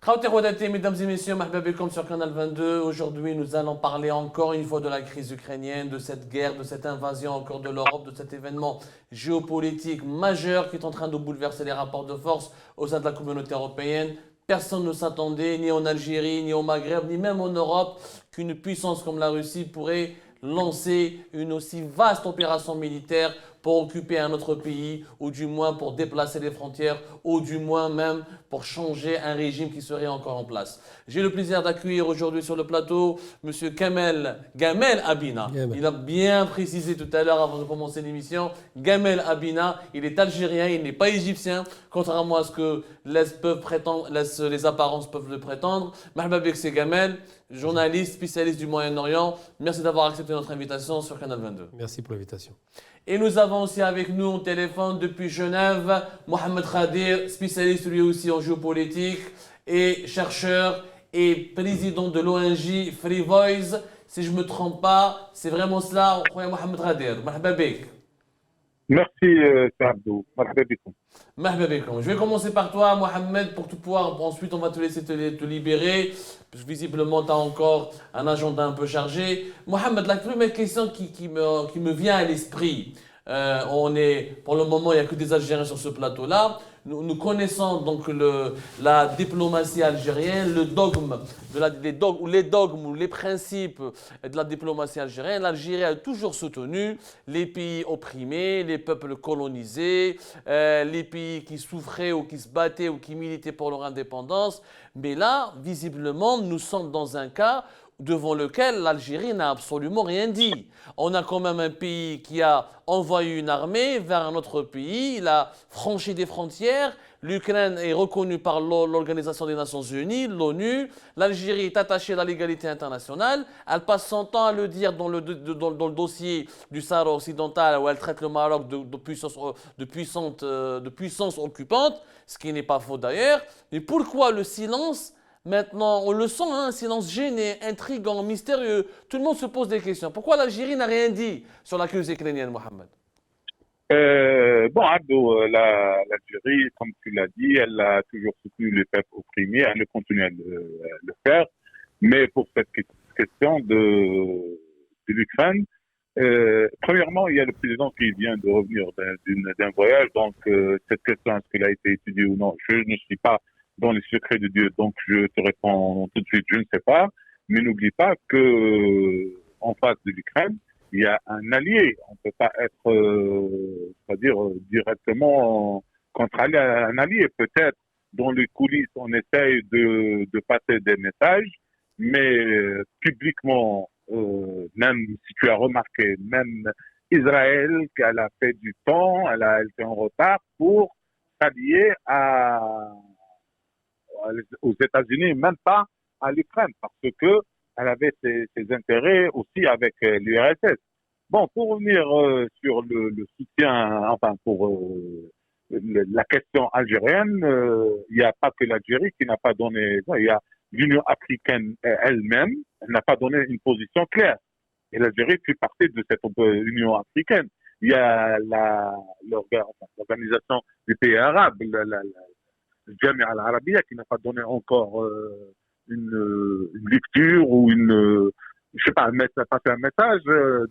Mesdames et messieurs, marhaba bikoum sur Canal 22. Aujourd'hui, nous allons parler encore une fois de la crise ukrainienne, de cette guerre, de cette invasion encore de l'Europe, de cet événement géopolitique majeur qui est en train de bouleverser les rapports de force au sein de la communauté européenne. Personne ne s'attendait, ni en Algérie, ni au Maghreb, ni même en Europe, qu'une puissance comme la Russie pourrait lancer une aussi vaste opération militaire pour occuper un autre pays, ou du moins pour déplacer les frontières, ou du moins même pour changer un régime qui serait encore en place. J'ai le plaisir d'accueillir aujourd'hui sur le plateau M. Gamel Abina. Gamel. Il a bien précisé tout à l'heure avant de commencer l'émission, Gamel Abina, il est algérien, il n'est pas égyptien, contrairement à ce que les apparences peuvent le prétendre. Marhaba bik, c'est Gamel, journaliste, spécialiste du Moyen-Orient. Merci d'avoir accepté notre invitation sur Canal 22. Merci pour l'invitation. Et nous avons aussi avec nous au téléphone depuis Genève, Mohamed Khadir, spécialiste lui aussi en géopolitique et chercheur et président de l'ONG Free Voice. Si je ne me trompe pas, c'est vraiment cela, Mohamed Khadir. Marhaba bik. Merci, Abdou. Marhaba bikoum. Marhaba bikoum. Je vais commencer par toi, Mohamed, pour tout pouvoir. Ensuite, on va te laisser te libérer. Parce que visiblement, tu as encore un agenda un peu chargé. Mohamed, la première question qui me vient à l'esprit. Pour le moment, il n'y a que des Algériens sur ce plateau-là. Nous connaissons donc la diplomatie algérienne, les dogmes ou les principes de la diplomatie algérienne. L'Algérie a toujours soutenu les pays opprimés, les peuples colonisés, les pays qui souffraient ou qui se battaient ou qui militaient pour leur indépendance. Mais là, visiblement, nous sommes dans un cas devant lequel l'Algérie n'a absolument rien dit. On a quand même un pays qui a envoyé une armée vers un autre pays, il a franchi des frontières, l'Ukraine est reconnue par l'Organisation des Nations Unies, l'ONU, l'Algérie est attachée à la légalité internationale, elle passe son temps à le dire dans le dossier du Sahara occidental où elle traite le Maroc de puissance occupante, ce qui n'est pas faux d'ailleurs. Mais pourquoi le silence ? Maintenant, on le sent, un silence gêné, intrigant, mystérieux. Tout le monde se pose des questions. Pourquoi l'Algérie n'a rien dit sur la crise ukrainienne, Mohamed? Abdou, l'Algérie, comme tu l'as dit, elle a toujours soutenu les peuples opprimés, elle continue à le faire. Mais pour cette question de l'Ukraine, premièrement, il y a le président qui vient de revenir d'un voyage. Donc, cette question, est-ce qu'elle a été étudiée ou non? Je ne suis pas dans les secrets de Dieu. Donc, je te réponds tout de suite, je ne sais pas. Mais n'oublie pas que en face de l'Ukraine, il y a un allié. On ne peut pas être, c'est-à-dire directement contre un allié. Peut-être dans les coulisses, on essaye de passer des messages, mais publiquement, même si tu as remarqué, même Israël, qu'elle a fait du temps, elle été en retard pour s'allier aux États-Unis, même pas à l'Ukraine, parce que elle avait ses intérêts aussi avec l'URSS. Bon, pour revenir sur le soutien, enfin pour la question algérienne, il n'y a pas que l'Algérie qui n'a pas donné, non, il y a l'Union africaine elle-même, elle n'a pas donné une position claire. Et l'Algérie fait partie de cette Union africaine. Il y a l'organisation des pays arabes, le Jamia al-Arabiya, qui n'a pas donné encore une lecture ou je sais pas, passer un message.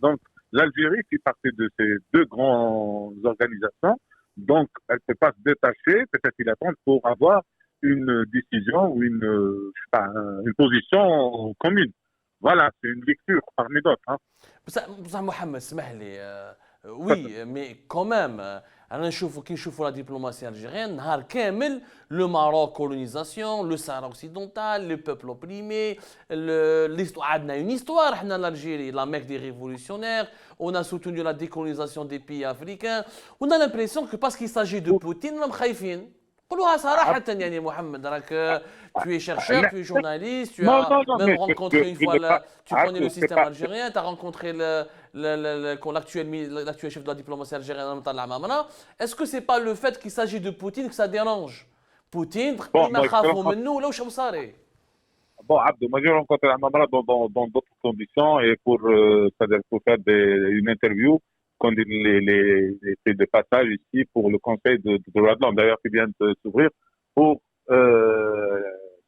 Donc, l'Algérie fait partie de ces deux grandes organisations. Donc, elle ne peut pas se détacher, peut-être qu'il attend pour avoir une décision ou je sais pas, une position commune. Voilà, c'est une lecture parmi d'autres. Hein. Mohamed, oui, mais quand même, كي نشوفوا la diplomatie algérienne, نهار كامل, le Maroc, colonisation, le Sahara occidental, le peuple opprimé, l'histoire, on a une histoire, l'Algérie, la Mecque des révolutionnaires, on a soutenu la décolonisation des pays africains. On a l'impression que parce qu'il s'agit de Poutine, on est خايفين. قولوها صراحة يعني محمد راك tu es chercheur, tu es journaliste, tu as même rencontré une fois, tu connais le système algérien, tu as rencontré l'actuel chef de la diplomatie algérienne. Est-ce que ce n'est pas le fait qu'il s'agit de Poutine que ça dérange? Poutine, il m'a خافوا منه ولا واش صاري. Bon, Abdou, moi j'ai rencontré Amamara dans d'autres conditions et c'est-à-dire pour faire une interview qu'on dit les de passage ici pour le Conseil de droits de l'homme, d'ailleurs qui vient de s'ouvrir pour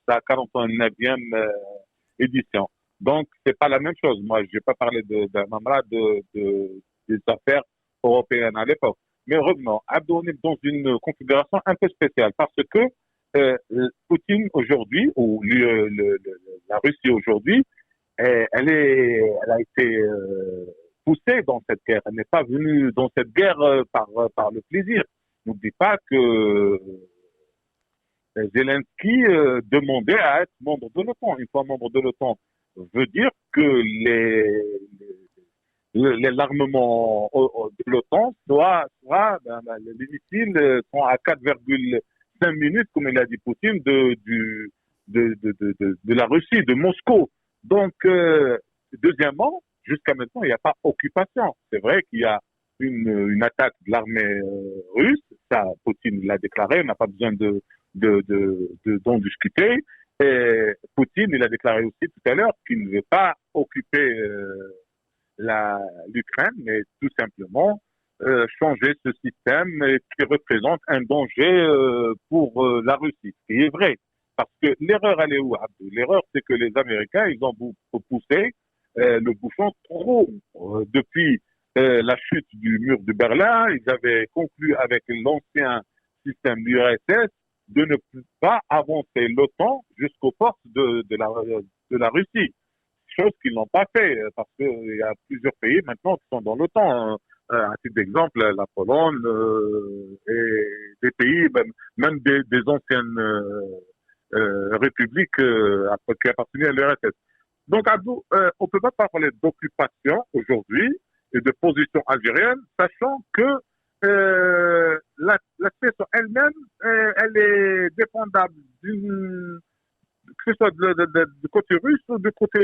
sa 49e édition. Donc, c'est pas la même chose. Moi, je n'ai pas parlé d'un membre des affaires européennes à l'époque. Mais revenons, Abdou, on est dans une configuration un peu spéciale parce que Poutine aujourd'hui, ou la Russie aujourd'hui, elle a été poussée dans cette guerre. Elle n'est pas venue dans cette guerre par le plaisir. N'oublie pas que Zelensky demandait à être membre de l'OTAN. Une fois membre de l'OTAN, veut dire que l'armement de l'OTAN les missiles sont à 4,5 minutes, comme il a dit Poutine, de la Russie, de Moscou. Donc, deuxièmement, jusqu'à maintenant, il n'y a pas occupation. C'est vrai qu'il y a une attaque de l'armée russe, ça, Poutine l'a déclaré, on n'a pas besoin d'en discuter. Et Poutine, il a déclaré aussi tout à l'heure qu'il ne veut pas occuper l'Ukraine, mais tout simplement changer ce système qui représente un danger pour la Russie. Ce qui est vrai. Parce que l'erreur, elle est où, Abdou? L'erreur, c'est que les Américains, ils ont poussé le bouchon trop depuis la chute du mur de Berlin. Ils avaient conclu avec l'ancien système de l'URSS de ne pas avancer l'OTAN jusqu'aux forces de la Russie. Chose qu'ils n'ont pas fait, parce qu'il y a plusieurs pays maintenant qui sont dans l'OTAN. À titre d'exemple, la Pologne et des pays, même des anciennes républiques qui appartenaient à l'URSS. Donc, Abdou, on ne peut pas parler d'occupation aujourd'hui et de position algérienne, sachant que la situation elle-même, elle est dépendable que ce soit du côté russe ou du côté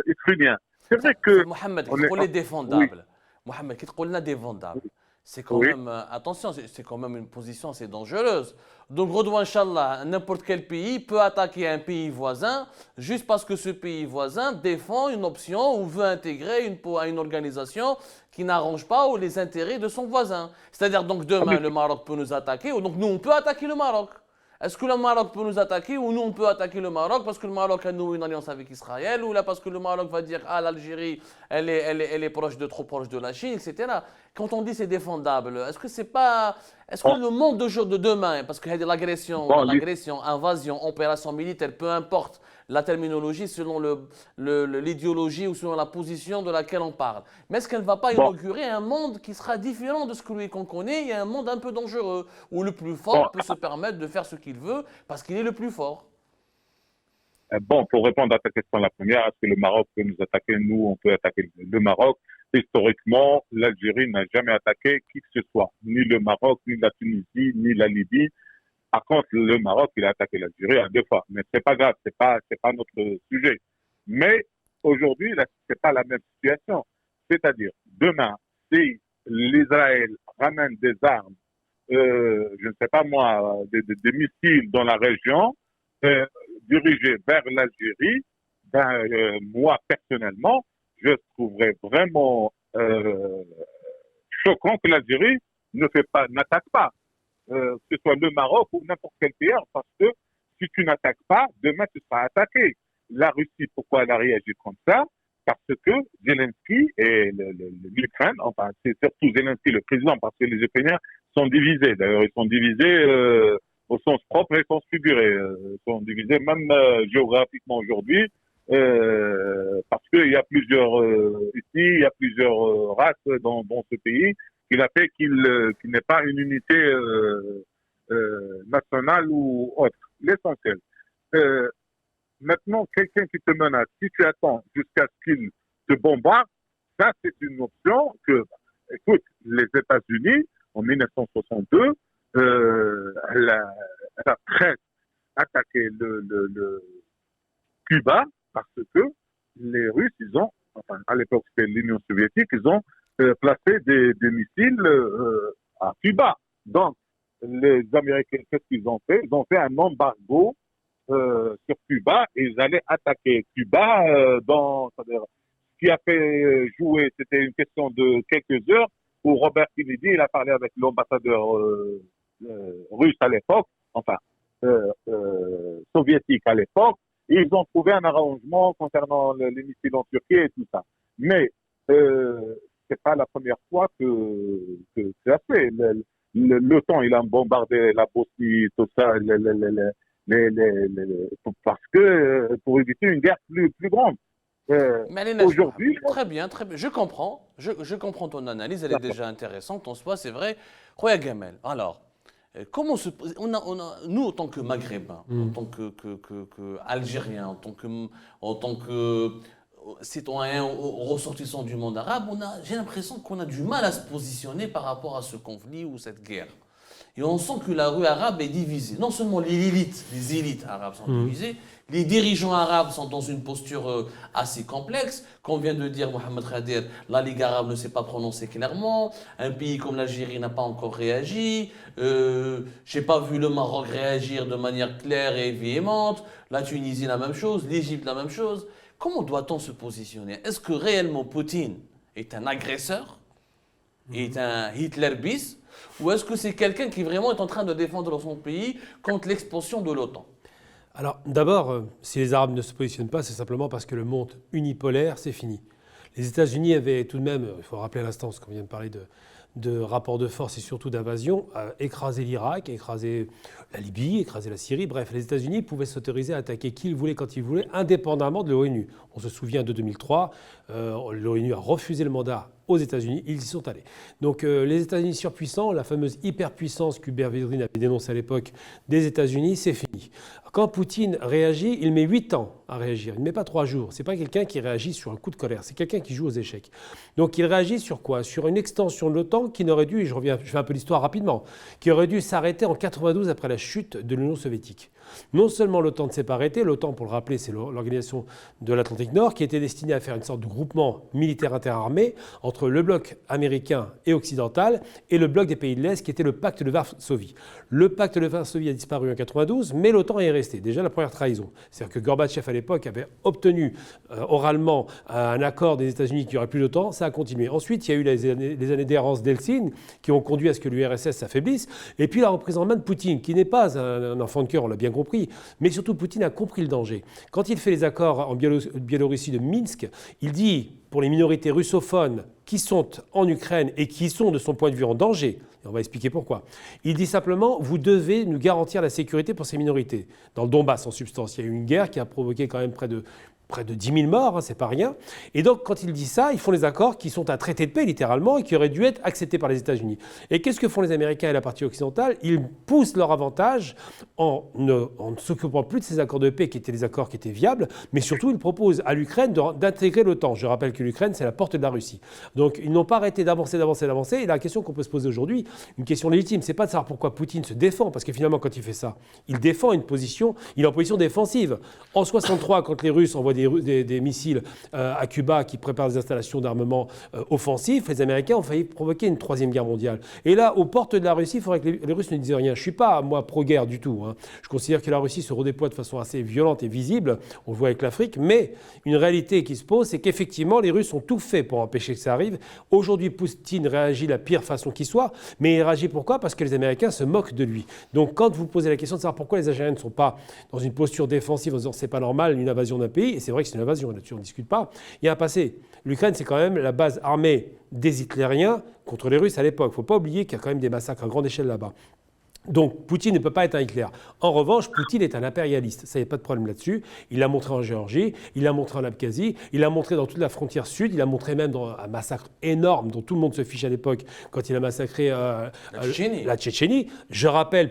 ukrainien. C'est vrai que... Mohamed, qui est oui, défendable. Mohamed, qui est défendable. C'est quand oui. même, attention, c'est quand même une position assez dangereuse. Donc, Redouane, Inch'Allah, n'importe quel pays peut attaquer un pays voisin juste parce que ce pays voisin défend une option ou veut intégrer une organisation qui n'arrange pas les intérêts de son voisin. C'est-à-dire, donc, demain, le Maroc peut nous attaquer, ou donc nous, on peut attaquer le Maroc. Est-ce que le Maroc peut nous attaquer ou nous on peut attaquer le Maroc parce que le Maroc a noué une alliance avec Israël ou là parce que le Maroc va dire ah l'Algérie elle est trop proche de la Chine, etc. Quand on dit c'est défendable, est-ce que le monde de demain, parce que l'agression, invasion, opération militaire, peu importe la terminologie selon l'idéologie ou selon la position de laquelle on parle. Mais est-ce qu'elle ne va pas inaugurer un monde qui sera différent de celui qu'on connaît et un monde un peu dangereux, où le plus fort peut se permettre de faire ce qu'il veut parce qu'il est le plus fort? Bon, pour répondre à ta question, la première, est-ce que le Maroc peut nous attaquer? Nous, on peut attaquer le Maroc. Historiquement, l'Algérie n'a jamais attaqué qui que ce soit, ni le Maroc, ni la Tunisie, ni la Libye. Par contre, le Maroc, il a attaqué l'Algérie à 2 fois. Mais c'est pas grave, c'est pas notre sujet. Mais aujourd'hui, c'est pas la même situation. C'est-à-dire, demain, si l'Israël ramène des armes, je ne sais pas moi, des missiles dans la région, dirigés vers l'Algérie, moi, personnellement, je trouverais vraiment choquant que l'Algérie n'attaque pas. Que ce soit le Maroc ou n'importe quel pays, parce que si tu n'attaques pas, demain tu seras attaqué. La Russie, pourquoi elle a réagi comme ça? Parce que Zelensky et l'Ukraine, enfin c'est surtout Zelensky le président, parce que les Ukrainiens sont divisés. D'ailleurs, ils sont divisés au sens propre et au sens figuré. Ils sont divisés même géographiquement aujourd'hui, parce qu'il y a plusieurs ethnies, il y a plusieurs races dans ce pays, qui a fait qu'il n'ait pas une unité nationale ou autre. L'essentiel. Maintenant, quelqu'un qui te menace, si tu attends jusqu'à ce qu'il te bombarde, ça c'est une option que, écoute, les États-Unis, en 1962, elle a presque attaqué le Cuba parce que les Russes, enfin à l'époque c'était l'Union soviétique, ils ont placé des missiles à Cuba. Donc, les Américains, qu'est-ce qu'ils ont fait? Ils ont fait un embargo sur Cuba et ils allaient attaquer Cuba c'est-à-dire, ce qui a fait jouer, c'était une question de quelques heures où Robert Kennedy, il a parlé avec l'ambassadeur russe à l'époque, enfin, soviétique à l'époque. Et ils ont trouvé un arrangement concernant les missiles en Turquie et tout ça. Mais c'est pas la première fois que c'est fait. L'OTAN, il a bombardé la Bosnie, tout ça, parce que pour éviter une guerre plus grande. Mais allez, Aujourd'hui, très bien, très bien. Je comprends. Je comprends ton analyse. Elle est déjà intéressante en soi, c'est vrai. Roya Gamel. Alors, comment nous, en tant que Maghrébins, en tant qu'Algériens, en tant que citoyens ressortissants du monde arabe, j'ai l'impression qu'on a du mal à se positionner par rapport à ce conflit ou cette guerre. Et on sent que la rue arabe est divisée. Non seulement les élites arabes sont divisées, les dirigeants arabes sont dans une posture assez complexe. Comme vient de dire Mohamed Khadir, la Ligue arabe ne s'est pas prononcée clairement. Un pays comme l'Algérie n'a pas encore réagi. Je n'ai pas vu le Maroc réagir de manière claire et véhémente. La Tunisie, la même chose. L'Égypte, la même chose. Comment doit-on se positionner? Est-ce que réellement Poutine est un agresseur, est un Hitler bis, ou est-ce que c'est quelqu'un qui vraiment est en train de défendre son pays contre l'expansion de l'OTAN? Alors d'abord, si les Arabes ne se positionnent pas, c'est simplement parce que le monde unipolaire, c'est fini. Les États-Unis avaient tout de même, il faut rappeler à l'instant, parce qu'on vient de parler de rapports de force et surtout d'invasion, écrasé l'Irak, écrasé la Libye, écrasé la Syrie. Bref, les États-Unis pouvaient s'autoriser à attaquer qui ils voulaient, quand ils voulaient, indépendamment de l'ONU. On se souvient de 2003, l'ONU a refusé le mandat aux États-Unis, ils y sont allés. Donc les États-Unis surpuissants, la fameuse hyperpuissance qu'Hubert Védrine avait dénoncée à l'époque des États-Unis, c'est fini. Quand Poutine réagit, il met 8 ans à réagir, il ne met pas 3 jours. Ce n'est pas quelqu'un qui réagit sur un coup de colère, c'est quelqu'un qui joue aux échecs. Donc il réagit sur quoi? Sur une extension de l'OTAN qui n'aurait dû, je fais un peu l'histoire rapidement, qui aurait dû s'arrêter en 92 après la chute de l'Union soviétique. Non seulement l'OTAN ne s'est pas arrêté, l'OTAN, pour le rappeler, c'est l'organisation de l'Atlantique Nord qui était destinée à faire une sorte de groupement militaire interarmé entre le bloc américain et occidental et le bloc des pays de l'Est qui était le pacte de Varsovie. Le pacte de Varsovie a disparu en 92, mais l'OTAN est resté. Déjà la première trahison. C'est-à-dire que Gorbatchev à l'époque avait obtenu oralement un accord des États-Unis qu'il n'y aurait plus d'OTAN, ça a continué. Ensuite, il y a eu les années d'errance d'Helsinki qui ont conduit à ce que l'URSS s'affaiblisse. Et puis la reprise en main de Poutine, qui n'est pas un enfant de cœur, on l'a bien compris, mais surtout Poutine a compris le danger. Quand il fait les accords en Biélorussie de Minsk, il dit pour les minorités russophones qui sont en Ukraine et qui sont de son point de vue en danger, et on va expliquer pourquoi, il dit simplement vous devez nous garantir la sécurité pour ces minorités. Dans le Donbass en substance, il y a eu une guerre qui a provoqué quand même près de 10 000 morts, hein, c'est pas rien. Et donc, quand il dit ça, ils font des accords qui sont un traité de paix, littéralement, et qui auraient dû être acceptés par les États-Unis. Et qu'est-ce que font les Américains et la partie occidentale? Ils poussent leur avantage en ne s'occupant plus de ces accords de paix qui étaient des accords qui étaient viables, mais surtout, ils proposent à l'Ukraine d'intégrer l'OTAN. Je rappelle que l'Ukraine, c'est la porte de la Russie. Donc, ils n'ont pas arrêté d'avancer. Et la question qu'on peut se poser aujourd'hui, une question légitime, c'est pas de savoir pourquoi Poutine se défend, parce que finalement, quand il fait ça, il défend une position, il est en position défensive. En 63, quand les Russes envoient des missiles à Cuba qui préparent des installations d'armement offensifs, les Américains ont failli provoquer une troisième guerre mondiale. Et là, aux portes de la Russie, il faudrait que les Russes ne disent rien. Je ne suis pas, moi, pro-guerre du tout. Hein. Je considère que la Russie se redéploie de façon assez violente et visible. On le voit avec l'Afrique. Mais une réalité qui se pose, c'est qu'effectivement, les Russes ont tout fait pour empêcher que ça arrive. Aujourd'hui, Poutine réagit de la pire façon qui soit. Mais il réagit pourquoi? Parce que les Américains se moquent de lui. Donc, quand vous posez la question de savoir pourquoi les Algériens ne sont pas dans une posture défensive en disant c'est pas normal une invasion d'un pays, et c'est vrai que c'est une invasion, là-dessus on ne discute pas, il y a un passé. L'Ukraine, c'est quand même la base armée des Hitlériens contre les Russes à l'époque. Il ne faut pas oublier qu'il y a quand même des massacres à grande échelle là-bas. Donc Poutine ne peut pas être un Hitler. En revanche, Poutine est un impérialiste. Ça, il n'y a pas de problème là-dessus. Il l'a montré en Géorgie, il l'a montré en Abkhazie, il l'a montré dans toute la frontière sud, il l'a montré même dans un massacre énorme dont tout le monde se fiche à l'époque quand il a massacré la Tchétchénie. Je rappelle,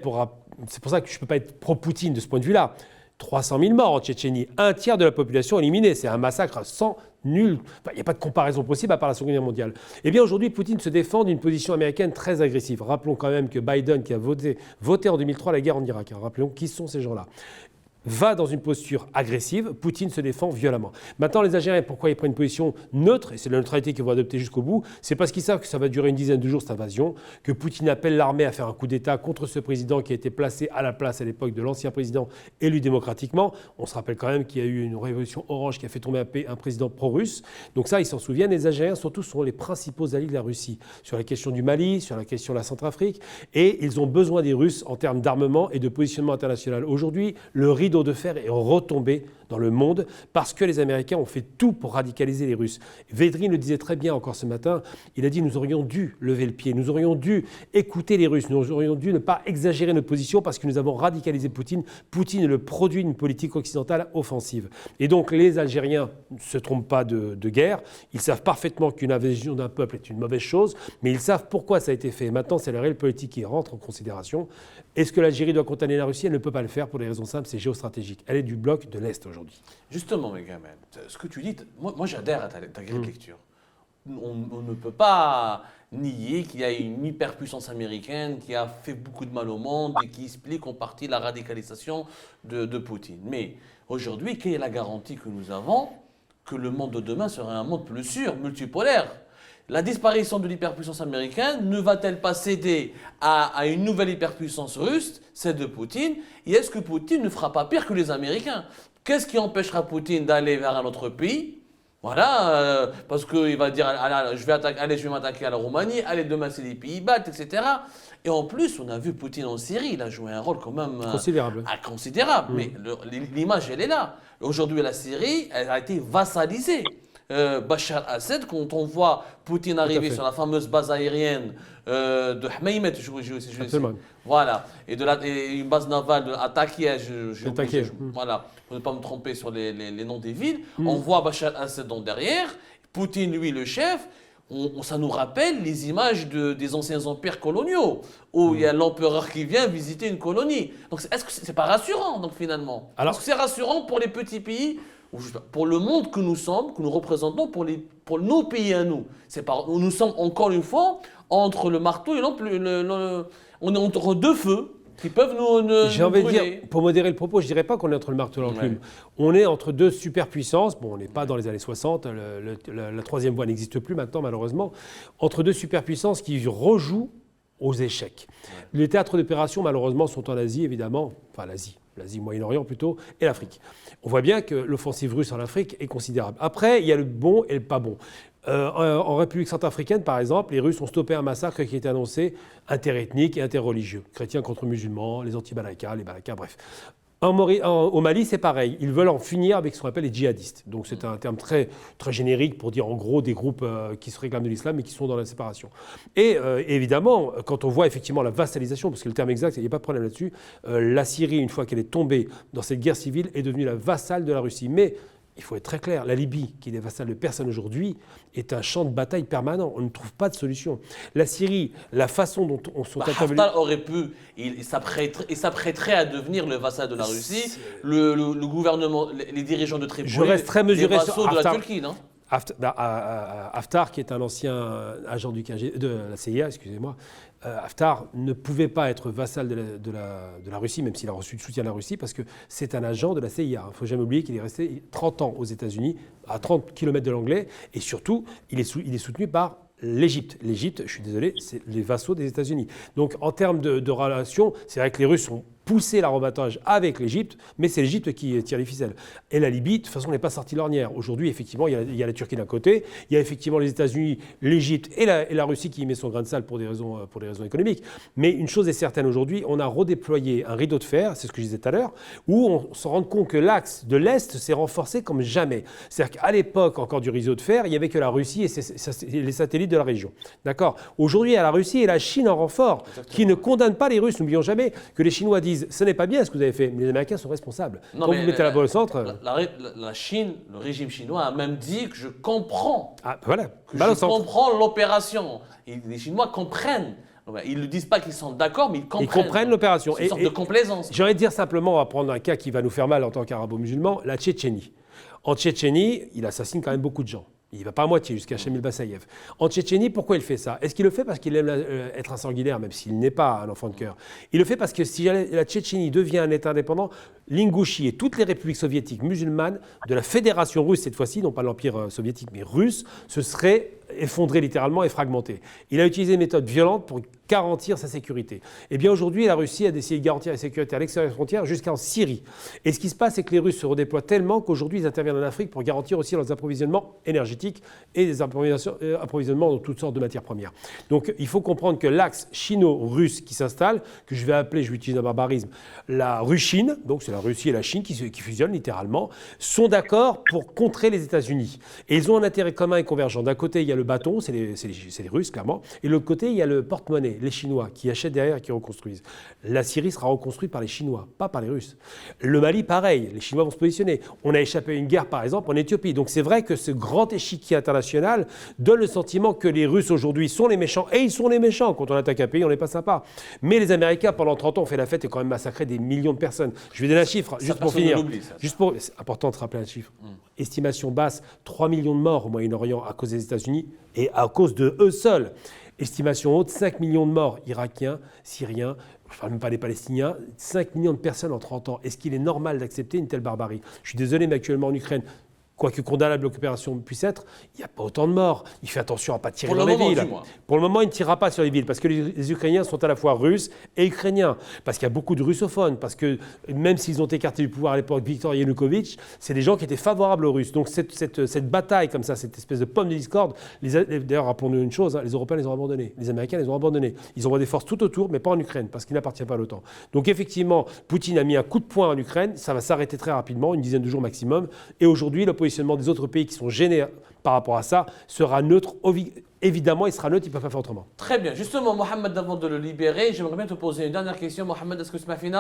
c'est pour ça que je ne peux pas être pro-Poutine de ce point de vue-là, 300 000 morts en Tchétchénie, un tiers de la population éliminée. C'est un massacre sans nul. Il n'y a pas de comparaison possible à part la Seconde Guerre mondiale. Eh bien aujourd'hui, Poutine se défend d'une position américaine très agressive. Rappelons quand même que Biden, qui a voté en 2003 la guerre en Irak, rappelons qui sont ces gens-là. va dans une posture agressive, Poutine se défend violemment. Maintenant, les Algériens, pourquoi ils prennent une position neutre, et c'est la neutralité qu'ils vont adopter jusqu'au bout, c'est parce qu'ils savent que ça va durer une dizaine de jours, cette invasion, que Poutine appelle l'armée à faire un coup d'État contre ce président qui a été placé à la place à l'époque de l'ancien président élu démocratiquement. On se rappelle quand même qu'il y a eu une révolution orange qui a fait tomber un président pro-russe. Donc ça, ils s'en souviennent. Les Algériens, surtout, sont les principaux alliés de la Russie sur la question du Mali, sur la question de la Centrafrique, et ils ont besoin des Russes en termes d'armement et de positionnement international. Aujourd'hui, le rideau de fer est retombé dans le monde parce que les Américains ont fait tout pour radicaliser les Russes. Védrine le disait très bien encore ce matin, il a dit nous aurions dû lever le pied, nous aurions dû écouter les Russes, nous aurions dû ne pas exagérer notre position parce que nous avons radicalisé Poutine. Poutine est le produit d'une politique occidentale offensive. Et donc les Algériens ne se trompent pas de guerre, ils savent parfaitement qu'une invasion d'un peuple est une mauvaise chose, mais ils savent pourquoi ça a été fait. Maintenant, c'est la réelle politique qui rentre en considération. Est-ce que l'Algérie doit condamner la Russie? Elle ne peut pas le faire pour des raisons simples, c'est géostratégique. Elle est du bloc de l'Est aujourd'hui. Justement, Megaman, ce que tu dis, moi j'adhère à ta grille de lecture. On ne peut pas nier qu'il y a une hyperpuissance américaine qui a fait beaucoup de mal au monde et qui explique en partie la radicalisation de Poutine. Mais aujourd'hui, quelle est la garantie que nous avons que le monde de demain sera un monde plus sûr, multipolaire? La disparition de l'hyperpuissance américaine ne va-t-elle pas céder à une nouvelle hyperpuissance russe, celle de Poutine? Et est-ce que Poutine ne fera pas pire que les Américains? Qu'est-ce qui empêchera Poutine d'aller vers un autre pays? Voilà, parce qu'il va dire je vais m'attaquer à la Roumanie, allez, demain c'est les Pays-Bas, etc. Et en plus, on a vu Poutine en Syrie, il a joué un rôle quand même considérable. Mais l'image, elle est là. Aujourd'hui, la Syrie, elle a été vassalisée. Bachar Assad, quand on voit Poutine arriver sur la fameuse base aérienne de Hmeymet, voilà, et une base navale à Takia, voilà, pour ne pas me tromper sur les noms des villes, on voit Bachar Assad derrière, Poutine, lui, le chef. Ça nous rappelle les images des anciens empires coloniaux, où il y a l'empereur qui vient visiter une colonie. Donc, est-ce que c'est pas rassurant, donc, finalement? Est-ce que c'est rassurant pour les petits pays, pour le monde que nous sommes, que nous représentons, pour nos pays à nous? Nous sommes encore une fois entre le marteau et on est entre deux feux qui peuvent nous J'ai envie de dire, pour modérer le propos, je ne dirais pas qu'on est entre le marteau et l'enclume. On est entre deux superpuissances. Bon, on n'est pas dans les années 60, la troisième voie n'existe plus maintenant, malheureusement. Entre deux superpuissances qui rejouent aux échecs. Les théâtres d'opération, malheureusement, sont en Asie, évidemment. Enfin, l'Asie, Moyen-Orient plutôt, et l'Afrique. On voit bien que l'offensive russe en Afrique est considérable. Après, il y a le bon et le pas bon. En République centrafricaine, par exemple, les Russes ont stoppé un massacre qui était annoncé interethnique et interreligieux. Chrétiens contre musulmans, les anti-Balaka, les Balaka, bref. Au Mali, c'est pareil. Ils veulent en finir avec ce qu'on appelle les djihadistes. Donc c'est un terme très, très générique pour dire en gros des groupes qui se réclament de l'islam mais qui sont dans la séparation. Et évidemment, quand on voit effectivement la vassalisation, parce que le terme exact, il n'y a pas de problème là-dessus, la Syrie, une fois qu'elle est tombée dans cette guerre civile, est devenue la vassale de la Russie. Mais il faut être très clair, la Libye, qui n'est vassale de personne aujourd'hui, est un champ de bataille permanent. On ne trouve pas de solution. La Syrie, la façon dont on sont intervenus... Haftar aurait pu, il s'apprêterait à devenir le vassal de la Russie, le gouvernement, les dirigeants de Tripoli, je reste très mesuré les vassaux de la Turquie, non? Haftar, qui est un ancien agent de la CIA, excusez-moi, Haftar ne pouvait pas être vassal de la Russie, même s'il a reçu le soutien de la Russie, parce que c'est un agent de la CIA. Il ne faut jamais oublier qu'il est resté 30 ans aux États-Unis, à 30 km de l'anglais, et surtout, il est soutenu par l'Égypte. L'Égypte, je suis désolé, c'est les vassaux des États-Unis. Donc en termes de relations, c'est vrai que les Russes ont poussé l'armatage avec l'Égypte, mais c'est l'Égypte qui tire les ficelles. Et la Libye, de toute façon, n'est pas sortie de l'ornière. Aujourd'hui, effectivement, il y a la Turquie d'un côté, il y a effectivement les États-Unis, l'Égypte et la Russie qui y met son grain de sel pour des raisons économiques. Mais une chose est certaine aujourd'hui, on a redéployé un rideau de fer, c'est ce que je disais tout à l'heure, où on se rend compte que l'axe de l'Est s'est renforcé comme jamais. C'est-à-dire qu'à l'époque encore du rideau de fer, il n'y avait que la Russie et les satellites de la région. D'accord ? Aujourd'hui, il y a la Russie et la Chine en renfort, qui ne condamnent pas les Russes. N'oublions jamais que les Chinois disent ce n'est pas bien ce que vous avez fait, mais les Américains sont responsables. Non, quand vous mettez la balle au centre... La Chine, le régime chinois a même dit que je comprends. Je comprends l'opération. Les Chinois comprennent. Ils ne disent pas qu'ils sont d'accord, mais ils comprennent. Ils comprennent l'opération. C'est une sorte de complaisance. J'aurais dire simplement, on va prendre un cas qui va nous faire mal en tant qu'arabo-musulmans, la Tchétchénie. En Tchétchénie, il assassine quand même beaucoup de gens. Il ne va pas à moitié jusqu'à Shamil Bassayev. En Tchétchénie, pourquoi il fait ça? Est-ce qu'il le fait parce qu'il aime être un sanguinaire, même s'il n'est pas un enfant de cœur? Il le fait parce que si la Tchétchénie devient un État indépendant, l'Ingouchie et toutes les républiques soviétiques musulmanes de la Fédération russe, cette fois-ci, non pas l'Empire soviétique, mais russe, se seraient effondrés littéralement et fragmentés. Il a utilisé des méthodes violentes pour garantir sa sécurité. Eh bien aujourd'hui, la Russie a décidé de garantir la sécurité à l'extérieur des frontières jusqu'en Syrie. Et ce qui se passe, c'est que les Russes se redéploient tellement qu'aujourd'hui, ils interviennent en Afrique pour garantir aussi leurs approvisionnements énergétiques et des approvisionnements dans toutes sortes de matières premières. Donc il faut comprendre que l'axe chino-russe qui s'installe, que je vais appeler, je vais utiliser un barbarisme, la Ruchine, donc c'est la Russie et la Chine qui fusionnent littéralement, sont d'accord pour contrer les États-Unis. Et ils ont un intérêt commun et convergent. D'un côté, il y a le bâton, c'est les Russes, clairement. Et de l'autre côté, il y a le porte-monnaie, les Chinois, qui achètent derrière et qui reconstruisent. La Syrie sera reconstruite par les Chinois, pas par les Russes. Le Mali, pareil, les Chinois vont se positionner. On a échappé à une guerre, par exemple, en Éthiopie. Donc c'est vrai que ce grand échiquier international donne le sentiment que les Russes, aujourd'hui, sont les méchants. Et ils sont les méchants. Quand on attaque un pays, on n'est pas sympa. Mais les Américains, pendant 30 ans, ont fait la fête et quand même massacré des millions de personnes. Je vais donner un chiffre, juste pour finir. C'est important de se rappeler un chiffre. Estimation basse, 3 millions de morts au Moyen-Orient à cause des États-Unis et à cause de eux seuls. Estimation haute, 5 millions de morts irakiens, syriens, je ne parle même pas des Palestiniens, 5 millions de personnes en 30 ans. Est-ce qu'il est normal d'accepter une telle barbarie? Je suis désolé, mais actuellement en Ukraine, quoique condamnable l'occupation puisse être, il n'y a pas autant de morts. Il fait attention à ne pas tirer dans les villes. Pour le moment, il ne tirera pas sur les villes parce que les Ukrainiens sont à la fois russes et ukrainiens. Parce qu'il y a beaucoup de russophones. Parce que même s'ils ont écarté du pouvoir à l'époque Viktor Yanukovych, c'est des gens qui étaient favorables aux Russes. Donc cette bataille comme ça, cette espèce de pomme de discorde, d'ailleurs, rappelons-nous une chose, les Européens les ont abandonnés. Les Américains les ont abandonnés. Ils envoient des forces tout autour, mais pas en Ukraine, parce qu'ils n'appartiennent pas à l'OTAN. Donc effectivement, Poutine a mis un coup de poing en Ukraine. Ça va s'arrêter très rapidement, une dizaine de jours maximum. Et aujourd'hui, l'opposition des autres pays qui sont gênés par rapport à ça sera neutre. Évidemment, il sera neutre, il ne peut pas faire autrement. Très bien. Justement, Mohamed, avant de le libérer, j'aimerais bien te poser une dernière question. Mohamed, est-ce que tu m'as fini?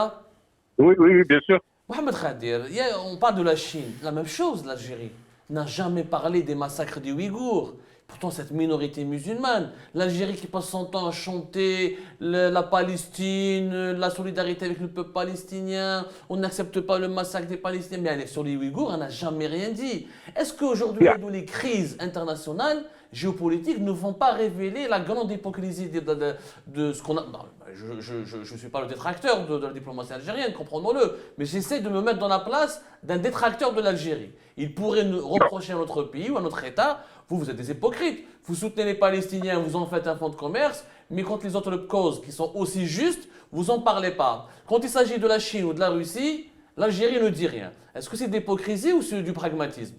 Oui, bien sûr. Mohamed Khadir, on parle de la Chine. La même chose, l'Algérie n'a jamais parlé des massacres des Ouïghours. Pourtant, cette minorité musulmane, l'Algérie qui passe son temps à chanter la Palestine, la solidarité avec le peuple palestinien, on n'accepte pas le massacre des Palestiniens, mais elle est sur les Ouïghours, elle n'a jamais rien dit. Est-ce qu'aujourd'hui, les crises internationales, géopolitiques, ne vont pas révéler la grande hypocrisie de ce qu'on a... Non, je ne suis pas le détracteur de la diplomatie algérienne, comprenons-le, mais j'essaie de me mettre dans la place d'un détracteur de l'Algérie. Il pourrait nous reprocher à notre pays ou à notre État: vous êtes des hypocrites, vous soutenez les Palestiniens, vous en faites un fonds de commerce, mais quand les autres causes qui sont aussi justes, vous n'en parlez pas. Quand il s'agit de la Chine ou de la Russie, l'Algérie ne dit rien. Est-ce que c'est de l'hypocrisie ou c'est du pragmatisme?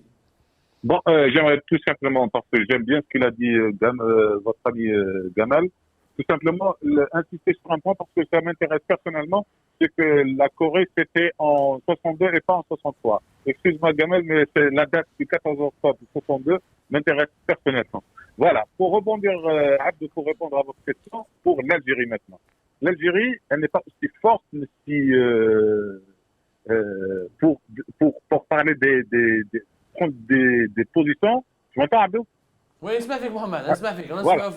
Bon, j'aimerais tout simplement, parce que j'aime bien ce qu'il a dit votre ami Gamal, tout simplement insister sur un point parce que ça m'intéresse personnellement, c'est que la Corée c'était en 62 et pas en 63. Excuse-moi Gamal, mais c'est la date du 14 octobre 62 m'intéresse personnellement. Voilà, pour rebondir, Abdou, pour répondre à votre question, pour l'Algérie maintenant. L'Algérie, elle n'est pas aussi forte si pour parler prendre des positions. Tu m'entends, Abdou? Oui, c'est pas fait, Mohamed. Voilà.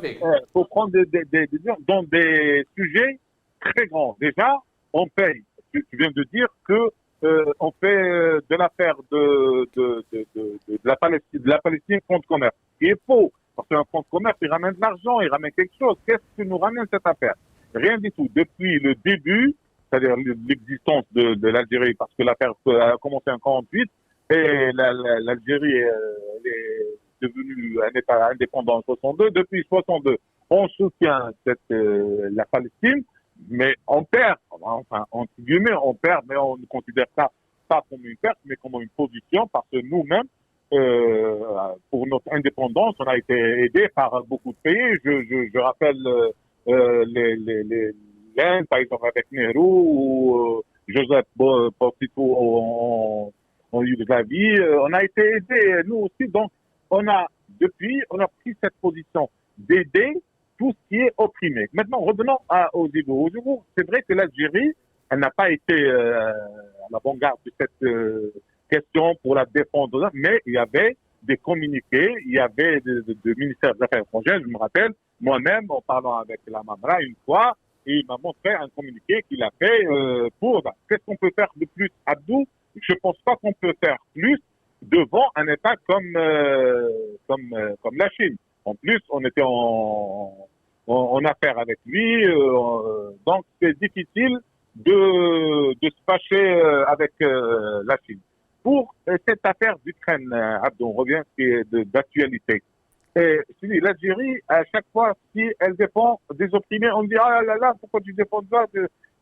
Pour prendre des décisions dans des sujets très grands. Déjà, on paye. Tu viens de dire que on fait de l'affaire de la Palestine fonds de commerce. Ce qui est faux. Parce qu'un fonds de commerce, il ramène de l'argent, il ramène quelque chose. Qu'est-ce que nous ramène cette affaire? Rien du tout. Depuis le début, c'est-à-dire l'existence de l'Algérie, parce que l'affaire a commencé en 48, et l'Algérie est devenue un État indépendant en 62. Depuis 62, on soutient la Palestine, mais on perd, enfin, entre guillemets, on perd, mais on ne considère ça pas comme une perte, mais comme une position, parce que nous-mêmes, pour notre indépendance, on a été aidés par beaucoup de pays. Je rappelle l'Inde, par exemple, avec Nehru, ou Joseph Botito en Yougoslavie. On a été aidés, nous aussi. Donc, on a pris cette position d'aider tout ce qui est opprimé. Maintenant, revenons aux Ouïghours. Aux Ouïghours, c'est vrai que l'Algérie, elle n'a pas été à l'avant-garde de cette question pour la défendre, mais il y avait des communiqués, il y avait de ministère des Affaires étrangères, je me rappelle, moi-même, en parlant avec la Mamra une fois, et il m'a montré un communiqué qu'il a fait pour... Qu'est-ce qu'on peut faire de plus, Abdou? Je pense pas qu'on peut faire plus devant un État comme comme la Chine. En plus, on était en affaire avec lui, donc c'est difficile de se fâcher avec la Chine. Pour cette affaire d'Ukraine, Abdou, on revient ce qui est d'actualité. L'Algérie, à chaque fois, si elle défend des opprimés, on dit ah là là, pourquoi tu défends ça?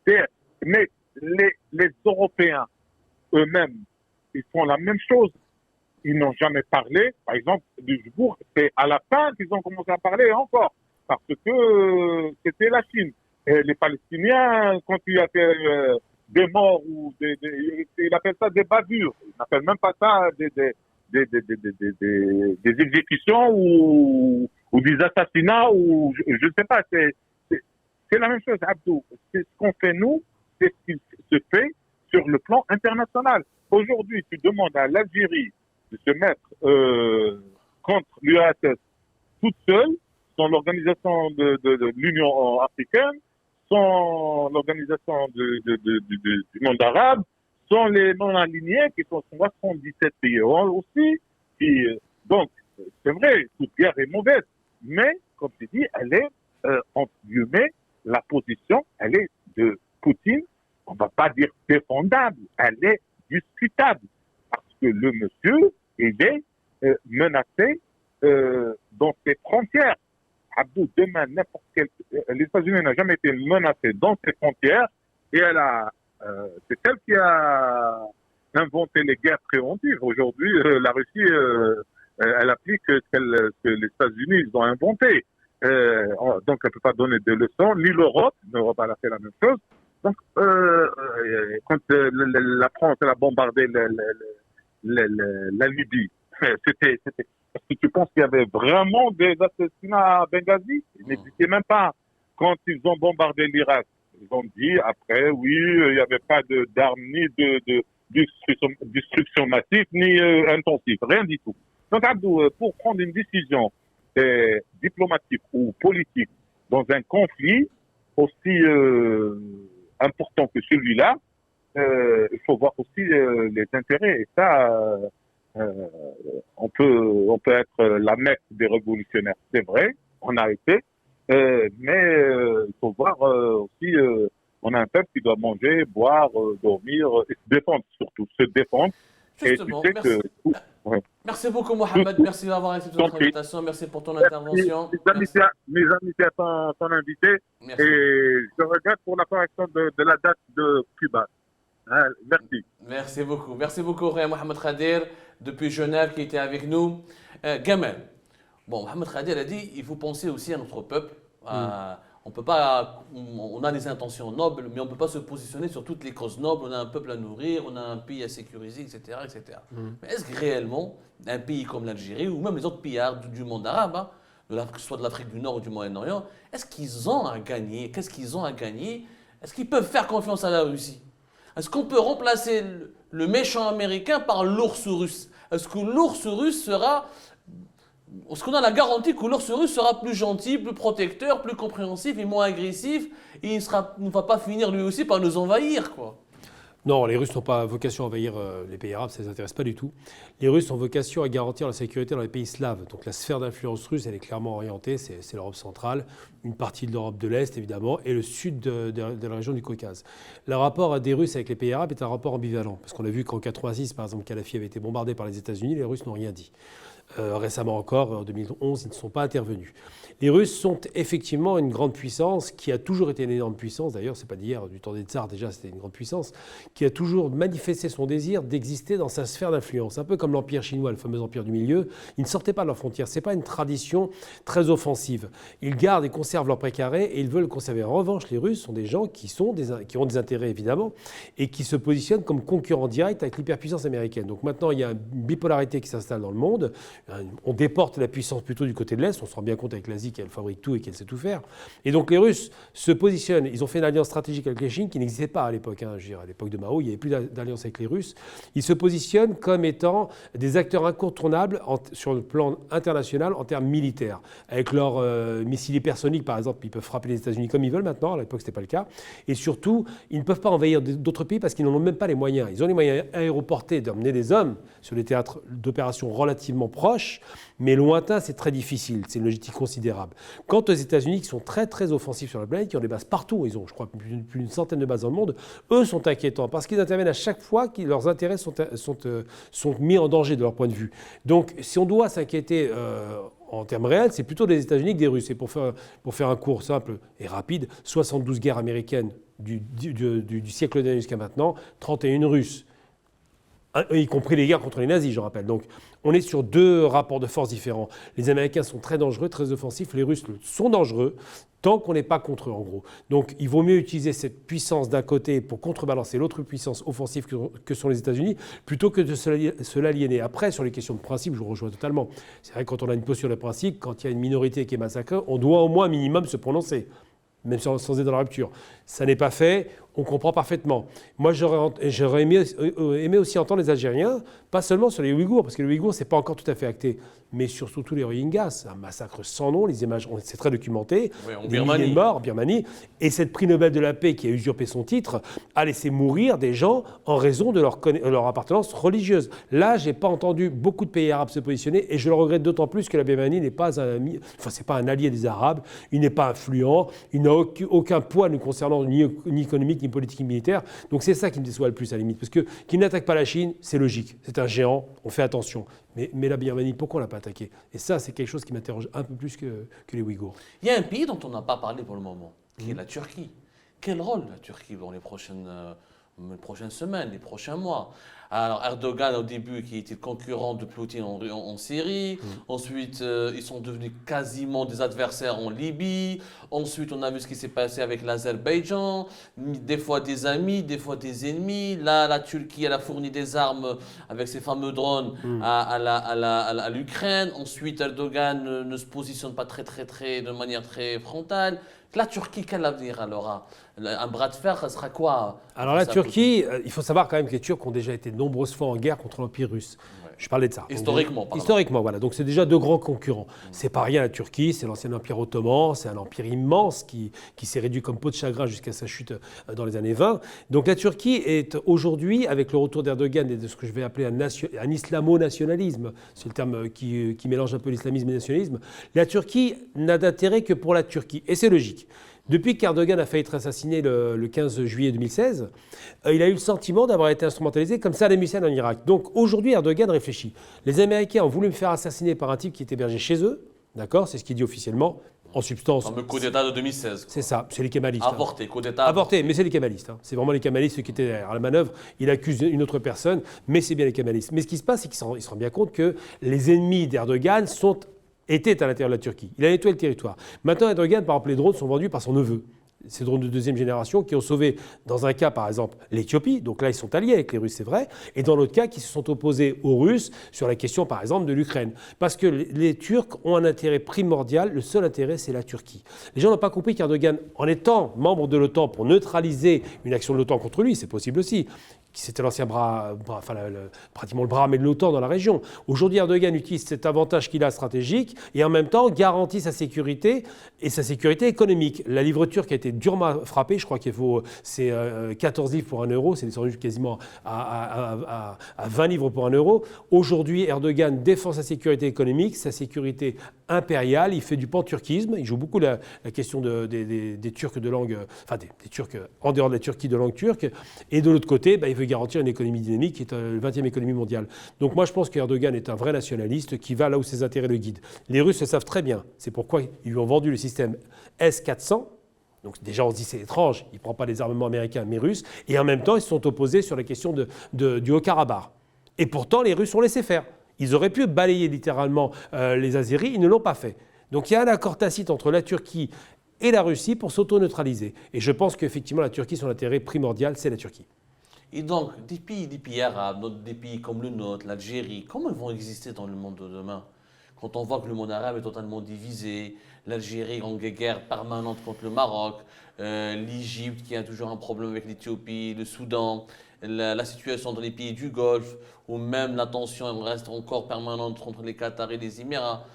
Mais les Européens eux-mêmes, ils font la même chose. Ils n'ont jamais parlé. Par exemple, du jour, c'est à la fin qu'ils ont commencé à parler encore, parce que c'était la Chine. Et les Palestiniens, quand il y a des morts ou ils appellent ça des bavures. Ils n'appellent même pas ça des exécutions ou des assassinats ou je ne sais pas. C'est la même chose, Abdou. C'est ce qu'on fait nous, c'est ce qui se fait sur le plan international. Aujourd'hui, tu demandes à l'Algérie de se mettre contre l'URSS toute seule, sans l'organisation de l'Union africaine, sans l'organisation du monde arabe, sans les non-alignés qui sont 77 pays aussi. Donc, c'est vrai, toute guerre est mauvaise, mais, comme tu dis, elle est, entre guillemets, la position, elle est de Poutine, on ne va pas dire défendable, elle est discutable, parce que le monsieur, il est menacé dans ses frontières. Abdou, demain, n'importe quel... Les États-Unis n'ont jamais été menacés dans ses frontières, et c'est elle qui a inventé les guerres préventives. Aujourd'hui, la Russie, elle applique ce que les États-Unis ils ont inventé. Donc, elle ne peut pas donner de leçons, ni l'Europe. L'Europe, elle a fait la même chose. Donc, quand la France elle a bombardé la Libye, c'était... Est-ce que tu penses qu'il y avait vraiment des assassinats à Benghazi? Il n'existait même pas. Quand ils ont bombardé l'Irak, ils ont dit après, oui, il n'y avait pas d'armes ni de destruction massive, ni intensive, rien du tout. Donc, Abdou, pour prendre une décision diplomatique ou politique dans un conflit aussi important que celui-là, il faut voir aussi les intérêts. Et ça, on peut être la Mecque des révolutionnaires, c'est vrai, on a été, mais il faut voir aussi, on a un peuple qui doit manger, boire, dormir, et se défendre surtout, se défendre. Justement, et tu sais merci. Ouais. Merci beaucoup, Mohamed. Merci d'avoir accepté notre invitation. Merci pour ton intervention. Mes amitiés à ton invité. Merci. Et je regrette pour la correction de la date de Cuba. Hein, merci. Merci beaucoup. Merci beaucoup, Raya Mohamed Khadir, depuis Genève, qui était avec nous. Gamal. Bon, Mohamed Khadir a dit il faut penser aussi à notre peuple. On peut pas, on a des intentions nobles, mais on ne peut pas se positionner sur toutes les causes nobles. On a un peuple à nourrir, on a un pays à sécuriser, etc. etc. Mais est-ce que réellement, un pays comme l'Algérie, ou même les autres pays du monde arabe, hein, que ce soit de l'Afrique du Nord ou du Moyen-Orient, est-ce qu'ils ont à gagner? Qu'est-ce qu'ils ont à gagner? Est-ce qu'ils peuvent faire confiance à la Russie? Est-ce qu'on peut remplacer le méchant américain par l'ours russe? Est-ce que l'ours russe sera... Est-ce qu'on a la garantie que l'ours russe sera plus gentil, plus protecteur, plus compréhensif et moins agressif et il ne va pas finir lui aussi par nous envahir, quoi? Non, les Russes n'ont pas vocation à envahir les pays arabes, ça ne les intéresse pas du tout. Les Russes ont vocation à garantir la sécurité dans les pays slaves. Donc la sphère d'influence russe, elle est clairement orientée, c'est l'Europe centrale, une partie de l'Europe de l'Est évidemment, et le sud de la région du Caucase. Le rapport des Russes avec les pays arabes est un rapport ambivalent, parce qu'on a vu qu'en 86, par exemple, Kadhafi avait été bombardé par les États-Unis, les Russes n'ont rien dit. Récemment encore, en 2011, ils ne sont pas intervenus. Les Russes sont effectivement une grande puissance qui a toujours été une énorme puissance, d'ailleurs c'est pas d'hier, du temps des tsars déjà c'était une grande puissance, qui a toujours manifesté son désir d'exister dans sa sphère d'influence. Un peu comme l'empire chinois, le fameux empire du milieu, ils ne sortaient pas de leurs frontières, c'est pas une tradition très offensive. Ils gardent et conservent leur précaré et ils veulent le conserver. En revanche, les Russes sont des gens qui ont des intérêts évidemment et qui se positionnent comme concurrents directs avec l'hyperpuissance américaine. Donc maintenant il y a une bipolarité qui s'installe dans le monde. On déporte la puissance plutôt du côté de l'Est, on se rend bien compte avec l'Asie qu'elle fabrique tout et qu'elle sait tout faire. Et donc les Russes se positionnent, ils ont fait une alliance stratégique avec la Chine qui n'existait pas à l'époque. À l'époque de Mao, il n'y avait plus d'alliance avec les Russes. Ils se positionnent comme étant des acteurs incontournables sur le plan international en termes militaires. Avec leurs missiles hypersoniques, par exemple, ils peuvent frapper les États-Unis comme ils veulent maintenant. À l'époque, ce n'était pas le cas. Et surtout, ils ne peuvent pas envahir d'autres pays parce qu'ils n'en ont même pas les moyens. Ils ont les moyens aéroportés d'emmener des hommes sur des théâtres d'opérations relativement proches, mais lointains, c'est très difficile. C'est une logistique considérable. Quant aux États-Unis, qui sont très, très offensifs sur la planète, qui ont des bases partout, ils ont, je crois, plus d'une centaine de bases dans le monde, eux sont inquiétants parce qu'ils interviennent à chaque fois que leurs intérêts sont mis en danger de leur point de vue. Donc, si on doit s'inquiéter en termes réels, c'est plutôt des États-Unis que des Russes. Et pour faire un cours simple et rapide, 72 guerres américaines du siècle dernier jusqu'à maintenant, 31 russes, y compris les guerres contre les nazis, je rappelle. Donc, on est sur deux rapports de force différents. Les Américains sont très dangereux, très offensifs. Les Russes sont dangereux tant qu'on n'est pas contre eux, en gros. Donc, il vaut mieux utiliser cette puissance d'un côté pour contrebalancer l'autre puissance offensive que sont les États-Unis, plutôt que de se l'aliéner. Après, sur les questions de principe, je vous rejoins totalement. C'est vrai que quand on a une posture de principe, quand il y a une minorité qui est massacrée, on doit au moins un minimum se prononcer, même sans être dans la rupture. Ça n'est pas fait, on comprend parfaitement. Moi, j'aurais aimé aussi entendre les Algériens, pas seulement sur les Ouïghours, parce que les Ouïghours, ce n'est pas encore tout à fait acté, mais surtout tous les Rohingyas. C'est un massacre sans nom, les images, c'est très documenté. Oui, en des Birmanie. milliers de morts en Birmanie. Et cette prix Nobel de la paix qui a usurpé son titre a laissé mourir des gens en raison de leur appartenance religieuse. Là, je n'ai pas entendu beaucoup de pays arabes se positionner, et je le regrette d'autant plus que la Birmanie n'est pas c'est pas un allié des Arabes, il n'est pas influent, il n'a aucun poids nous concernant ni économique, ni politique, ni militaire. Donc c'est ça qui me déçoit le plus à la limite. Parce que qu'il n'attaque pas la Chine, c'est logique. C'est un géant, on fait attention. Mais la Birmanie, pourquoi on ne l'a pas attaqué? Et ça, c'est quelque chose qui m'interroge un peu plus que les Ouïghours. Il y a un pays dont on n'a pas parlé pour le moment, qui est la Turquie. Quel rôle la Turquie dans les prochaines semaines, les prochains mois? Alors Erdogan au début qui était concurrent de Poutine en Syrie, ensuite ils sont devenus quasiment des adversaires en Libye, ensuite on a vu ce qui s'est passé avec l'Azerbaïdjan, des fois des amis, des fois des ennemis. Là la Turquie elle a fourni des armes avec ses fameux drones à l'Ukraine, ensuite Erdogan ne se positionne pas de manière très frontale. La Turquie, quel avenir elle aura? Un bras de fer, ça sera quoi? Alors la Turquie, il faut savoir quand même que les Turcs ont déjà été de nombreuses fois en guerre contre l'Empire russe. Ouais. Je parlais de ça. Historiquement, pardon. Historiquement, voilà. Donc c'est déjà deux grands concurrents. C'est pas rien la Turquie, c'est l'ancien empire ottoman, c'est un empire immense qui s'est réduit comme peau de chagrin jusqu'à sa chute dans les années 20. Donc la Turquie est aujourd'hui, avec le retour d'Erdogan et de ce que je vais appeler un islamo-nationalisme, c'est le terme qui mélange un peu l'islamisme et le nationalisme, la Turquie n'a d'intérêt que pour la Turquie. Et c'est logique. Depuis qu'Erdogan a failli être assassiné le 15 juillet 2016, il a eu le sentiment d'avoir été instrumentalisé comme Saddam Hussein en Irak. Donc aujourd'hui, Erdogan réfléchit. Les Américains ont voulu me faire assassiner par un type qui est hébergé chez eux, d'accord, c'est ce qu'il dit officiellement. En substance. Comme le coup d'État de 2016. C'est ça, c'est les kémalistes. Avorté, coup d'État. Avorté, mais c'est les kémalistes. C'est vraiment les kémalistes qui étaient derrière la manœuvre. Il accuse une autre personne, mais c'est bien les kémalistes. Mais ce qui se passe, c'est qu'il se rend bien compte que les ennemis d'Erdogan étaient à l'intérieur de la Turquie. Il a nettoyé le territoire. Maintenant, Erdogan, par exemple, les drones sont vendus par son neveu. Ces drones de deuxième génération qui ont sauvé, dans un cas par exemple, l'Éthiopie, donc là ils sont alliés avec les Russes, c'est vrai, et dans l'autre cas qui se sont opposés aux Russes sur la question par exemple de l'Ukraine. Parce que les Turcs ont un intérêt primordial, le seul intérêt c'est la Turquie. Les gens n'ont pas compris qu'Erdogan, en étant membre de l'OTAN pour neutraliser une action de l'OTAN contre lui, c'est possible aussi, c'était l'ancien pratiquement le bras armé de l'OTAN dans la région. Aujourd'hui, Erdogan utilise cet avantage qu'il a stratégique et en même temps garantit sa sécurité et sa sécurité économique. La livre turque a été durement frappée, je crois qu'il faut 14 livres pour 1 euro, c'est descendu quasiment à 20 livres pour 1 euro. Aujourd'hui, Erdogan défend sa sécurité économique, sa sécurité impériale, il fait du panturquisme, il joue beaucoup la question des Turcs de langue, enfin des Turcs en dehors de la Turquie de langue turque, et de l'autre côté, il veut garantir une économie dynamique qui est la 20e économie mondiale. Donc moi je pense qu'Erdogan est un vrai nationaliste qui va là où ses intérêts le guident. Les Russes le savent très bien, c'est pourquoi ils lui ont vendu le système S-400. Donc déjà on se dit c'est étrange, il ne prend pas des armements américains mais russes, et en même temps ils se sont opposés sur la question du Haut-Karabakh. Et pourtant les Russes ont laissé faire. Ils auraient pu balayer littéralement les Azéris, ils ne l'ont pas fait. Donc il y a un accord tacite entre la Turquie et la Russie pour s'auto-neutraliser. Et je pense qu'effectivement la Turquie, son intérêt primordial, c'est la Turquie. Et donc, des pays arabes, des pays comme le nôtre, l'Algérie, comment ils vont exister dans le monde de demain? quand on voit que le monde arabe est totalement divisé, l'Algérie en guerre permanente contre le Maroc, l'Égypte qui a toujours un problème avec l'Éthiopie, le Soudan, la situation dans les pays du Golfe, ou même la tension reste encore permanente entre les Qatars et les Émirats.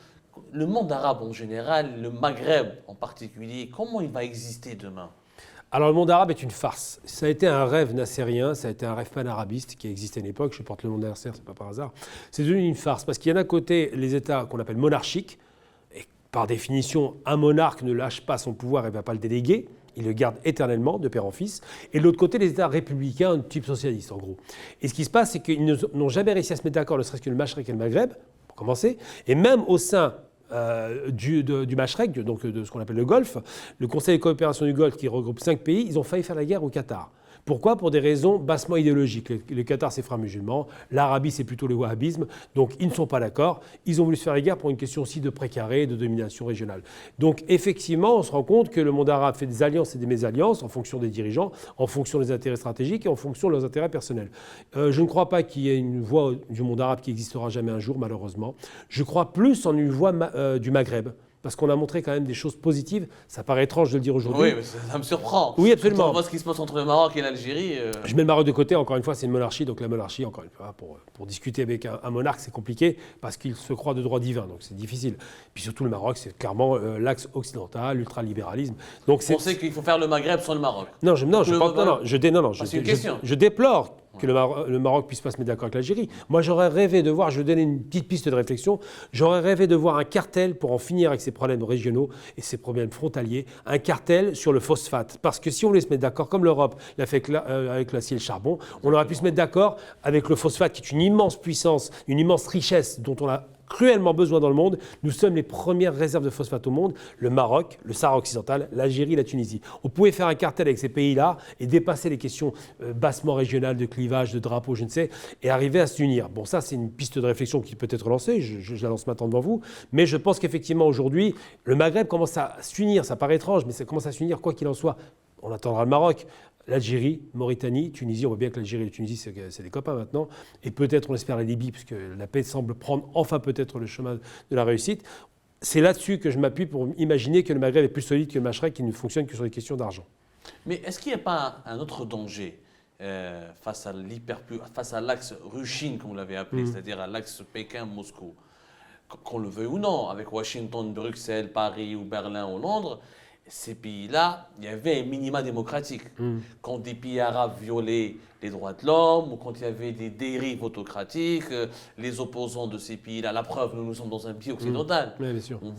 Le monde arabe en général, le Maghreb en particulier, comment il va exister demain? Alors le monde arabe est une farce. Ça a été un rêve nassérien, ça a été un rêve panarabiste qui a existé à une époque. Je porte le nom de Nasser, c'est pas par hasard. C'est devenu une farce parce qu'il y a d'un côté les États qu'on appelle monarchiques, et par définition, un monarque ne lâche pas son pouvoir et ne va pas le déléguer. Il le garde éternellement, de père en fils. Et de l'autre côté, les États républicains, de type socialiste, en gros. Et ce qui se passe, c'est qu'ils n'ont jamais réussi à se mettre d'accord, ne serait-ce que le Machrek et le Maghreb, pour commencer. Et même au sein du Machrek, donc de ce qu'on appelle le Golfe, le Conseil de coopération du Golfe, qui regroupe 5 pays, ils ont failli faire la guerre au Qatar. Pourquoi? Pour des raisons bassement idéologiques. Le Qatar, c'est frères musulmans. L'Arabie, c'est plutôt le wahhabisme. Donc, ils ne sont pas d'accord. Ils ont voulu se faire la guerre pour une question aussi de précaré, de domination régionale. Donc, effectivement, on se rend compte que le monde arabe fait des alliances et des mésalliances en fonction des dirigeants, en fonction des intérêts stratégiques et en fonction de leurs intérêts personnels. Je ne crois pas qu'il y ait une voie du monde arabe qui existera jamais un jour, malheureusement. Je crois plus en une voie du Maghreb. Parce qu'on a montré quand même des choses positives. Ça paraît étrange de le dire aujourd'hui. Oui, mais ça me surprend. Oui, absolument. Quand on voit ce qui se passe entre le Maroc et l'Algérie. Je mets le Maroc de côté, encore une fois, c'est une monarchie. Donc la monarchie, encore une fois, pour discuter avec un monarque, c'est compliqué parce qu'il se croit de droit divin. Donc c'est difficile. Puis surtout, le Maroc, c'est clairement l'axe occidental, l'ultralibéralisme. Donc Vous pensez qu'il faut faire le Maghreb sans le Maroc? Je déplore que le Maroc puisse pas se mettre d'accord avec l'Algérie. Moi, j'aurais rêvé de voir, je vais donner une petite piste de réflexion, j'aurais rêvé de voir un cartel pour en finir avec ces problèmes régionaux et ces problèmes frontaliers, un cartel sur le phosphate. Parce que si on voulait se mettre d'accord, comme l'Europe l'a fait avec l'acier et le charbon, on aurait pu se mettre d'accord avec le phosphate, qui est une immense puissance, une immense richesse dont on a cruellement besoin dans le monde. Nous sommes les premières réserves de phosphate au monde, le Maroc, le Sahara occidental, l'Algérie, la Tunisie. On pouvait faire un cartel avec ces pays-là et dépasser les questions bassement régionales de clivage, de drapeau, je ne sais, et arriver à s'unir. Bon, ça, c'est une piste de réflexion qui peut être lancée, je la lance maintenant devant vous, mais je pense qu'effectivement, aujourd'hui, le Maghreb commence à s'unir, ça paraît étrange, mais ça commence à s'unir, quoi qu'il en soit. On attendra le Maroc. L'Algérie, Mauritanie, Tunisie, on voit bien que l'Algérie et la Tunisie, c'est des copains maintenant. Et peut-être, on espère, la Libye, puisque la paix semble prendre enfin peut-être le chemin de la réussite. C'est là-dessus que je m'appuie pour imaginer que le Maghreb est plus solide que le Machrek, qui ne fonctionne que sur des questions d'argent. Mais est-ce qu'il n'y a pas un autre danger face à l'axe Rushin, comme vous l'avez appelé, c'est-à-dire à l'axe Pékin-Moscou, qu'on le veuille ou non, avec Washington, Bruxelles, Paris ou Berlin ou Londres? Ces pays-là, il y avait un minima démocratique. Quand des pays arabes violaient les droits de l'homme ou quand il y avait des dérives autocratiques, les opposants de ces pays-là, la preuve, nous sommes dans un pays occidental. Oui, bien sûr. On se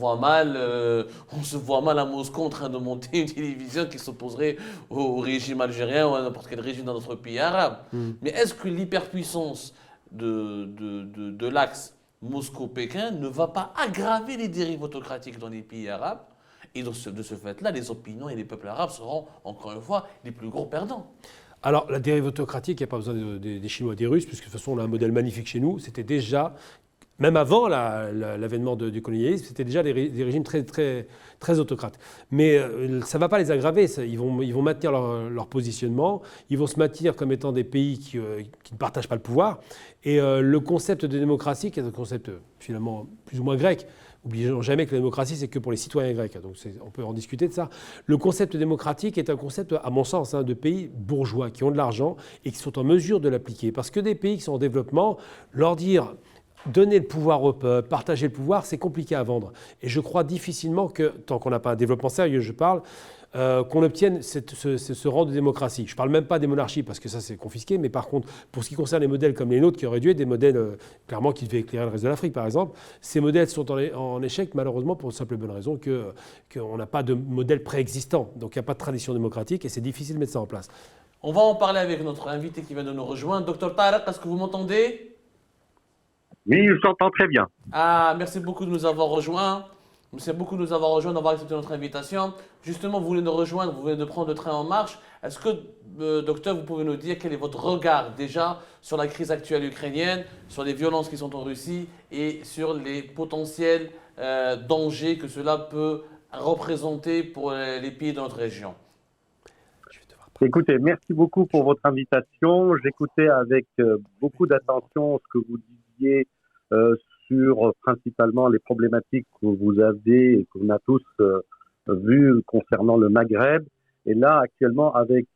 voit mal à Moscou en train de monter une télévision qui s'opposerait au régime algérien ou à n'importe quel régime dans notre pays arabe. Mais est-ce que l'hyperpuissance de l'axe Moscou-Pékin ne va pas aggraver les dérives autocratiques dans les pays arabes? Et de ce fait-là, les opinions et les peuples arabes seront, encore une fois, les plus gros perdants. Alors, la dérive autocratique, il n'y a pas besoin des Chinois et des Russes, puisque de toute façon, on a un modèle magnifique chez nous. C'était déjà, même avant l'avènement du colonialisme, c'était déjà des régimes très, très, très autocrates. Mais ça ne va pas les aggraver. Ils vont maintenir leur positionnement. Ils vont se maintenir comme étant des pays qui ne partagent pas le pouvoir. Et le concept de démocratie, qui est un concept finalement plus ou moins grec, n'oublions jamais que la démocratie, c'est que pour les citoyens grecs. Donc on peut en discuter de ça. Le concept démocratique est un concept, à mon sens, de pays bourgeois qui ont de l'argent et qui sont en mesure de l'appliquer. Parce que des pays qui sont en développement, leur dire donner le pouvoir au peuple, partager le pouvoir, c'est compliqué à vendre. Et je crois difficilement que, tant qu'on n'a pas un développement sérieux, je parle, qu'on obtienne ce rang de démocratie. Je ne parle même pas des monarchies, parce que ça, c'est confisqué, mais par contre, pour ce qui concerne les modèles comme les nôtres, qui auraient dû être des modèles, clairement, qui devaient éclairer le reste de l'Afrique, par exemple, ces modèles sont en échec, malheureusement, pour une simple et bonne raison qu'on n'a pas de modèle préexistant. Donc, il n'y a pas de tradition démocratique, et c'est difficile de mettre ça en place. On va en parler avec notre invité qui vient de nous rejoindre. Docteur Tarek, est-ce que vous m'entendez? Oui, je t'entends très bien. Ah, merci beaucoup de nous avoir rejoints. Merci beaucoup de nous avoir rejoints, d'avoir accepté notre invitation. Justement, vous venez de rejoindre, vous venez de prendre le train en marche. Est-ce que, docteur, vous pouvez nous dire quel est votre regard déjà sur la crise actuelle ukrainienne, sur les violences qui sont en Russie et sur les potentiels dangers que cela peut représenter pour les pays de notre région? Écoutez, merci beaucoup pour votre invitation. J'écoutais avec beaucoup d'attention ce que vous disiez sur principalement les problématiques que vous avez et qu'on a tous vues concernant le Maghreb. Et là, actuellement, avec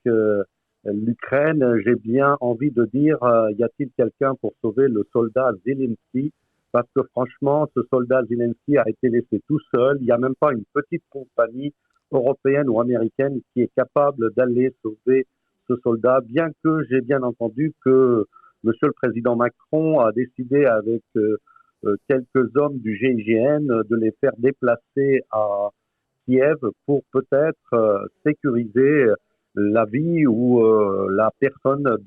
l'Ukraine, j'ai bien envie de dire, y a-t-il quelqu'un pour sauver le soldat Zelensky? Parce que franchement, ce soldat Zelensky a été laissé tout seul. Il n'y a même pas une petite compagnie européenne ou américaine qui est capable d'aller sauver ce soldat, bien que j'ai bien entendu que Monsieur le Président Macron a décidé avec quelques hommes du GIGN de les faire déplacer à Kiev pour peut-être sécuriser la vie ou la personne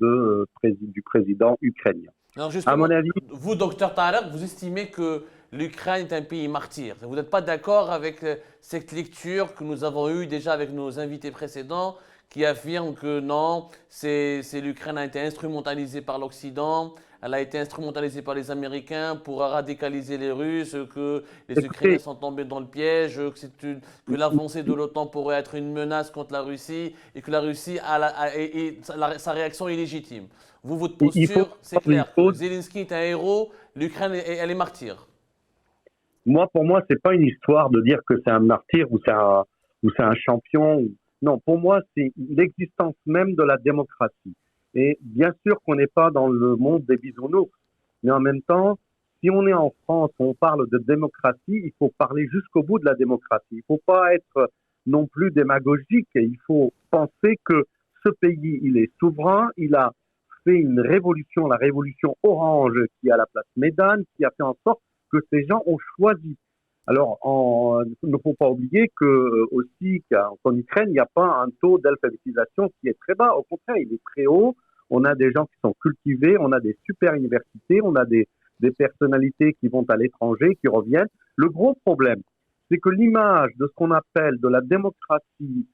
du président ukrainien. Alors À justement, mon avis, vous, docteur Tarek, vous estimez que l'Ukraine est un pays martyr. Vous n'êtes pas d'accord avec cette lecture que nous avons eue déjà avec nos invités précédents qui affirment que non, l'Ukraine a été instrumentalisée par l'Occident, elle a été instrumentalisée par les Américains pour radicaliser les Russes, que les Ukrainiens sont tombés dans le piège, que l'avancée de l'OTAN pourrait être une menace contre la Russie et que la Russie, sa réaction est légitime. Vous, votre posture, c'est clair, que Zelensky est un héros, l'Ukraine, elle est martyre. pour moi, c'est pas une histoire de dire que c'est un martyr ou c'est un champion. Non, pour moi, c'est l'existence même de la démocratie. Et bien sûr qu'on n'est pas dans le monde des bisounours, mais en même temps, si on est en France, on parle de démocratie, il faut parler jusqu'au bout de la démocratie. Il ne faut pas être non plus démagogique et il faut penser que ce pays, il est souverain, il a fait une révolution, la révolution orange qui est à la place Médane, qui a fait en sorte que ces gens ont choisi. Alors, il ne faut pas oublier qu'en Ukraine, il n'y a pas un taux d'alphabétisation qui est très bas. Au contraire, il est très haut. On a des gens qui sont cultivés, on a des super universités, on a des personnalités qui vont à l'étranger, qui reviennent. Le gros problème, c'est que l'image de ce qu'on appelle de la démocratie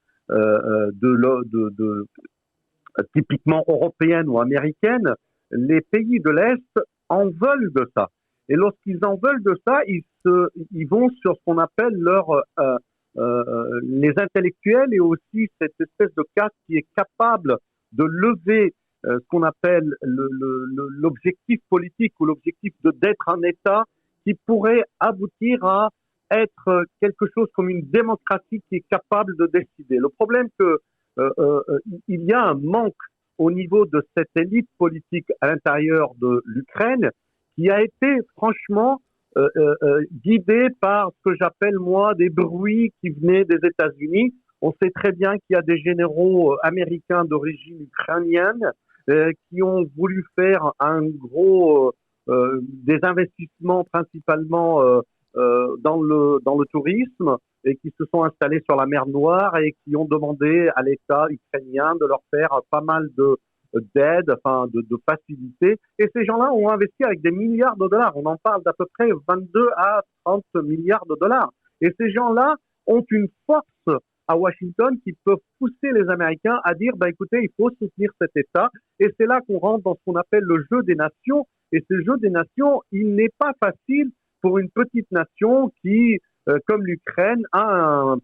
typiquement européenne ou américaine, les pays de l'Est en veulent de ça. Et lorsqu'ils en veulent de ça, ils vont sur ce qu'on appelle les intellectuels et aussi cette espèce de caste qui est capable de lever ce qu'on appelle l'objectif politique ou l'objectif d'être un État qui pourrait aboutir à être quelque chose comme une démocratie qui est capable de décider. Le problème il y a un manque au niveau de cette élite politique à l'intérieur de l'Ukraine qui a été franchement guidée par ce que j'appelle moi des bruits qui venaient des États-Unis. On sait très bien qu'il y a des généraux américains d'origine ukrainienne qui ont voulu faire des investissements principalement dans le tourisme et qui se sont installés sur la mer Noire et qui ont demandé à l'État ukrainien de leur faire pas mal d'aide, de facilité. Et ces gens-là ont investi avec des milliards de dollars. On en parle d'à peu près 22 à 30 milliards de dollars. Et ces gens-là ont une force à Washington qui peuvent pousser les Américains à dire, écoutez, il faut soutenir cet État. Et c'est là qu'on rentre dans ce qu'on appelle le jeu des nations. Et ce jeu des nations, il n'est pas facile pour une petite nation qui, comme l'Ukraine, a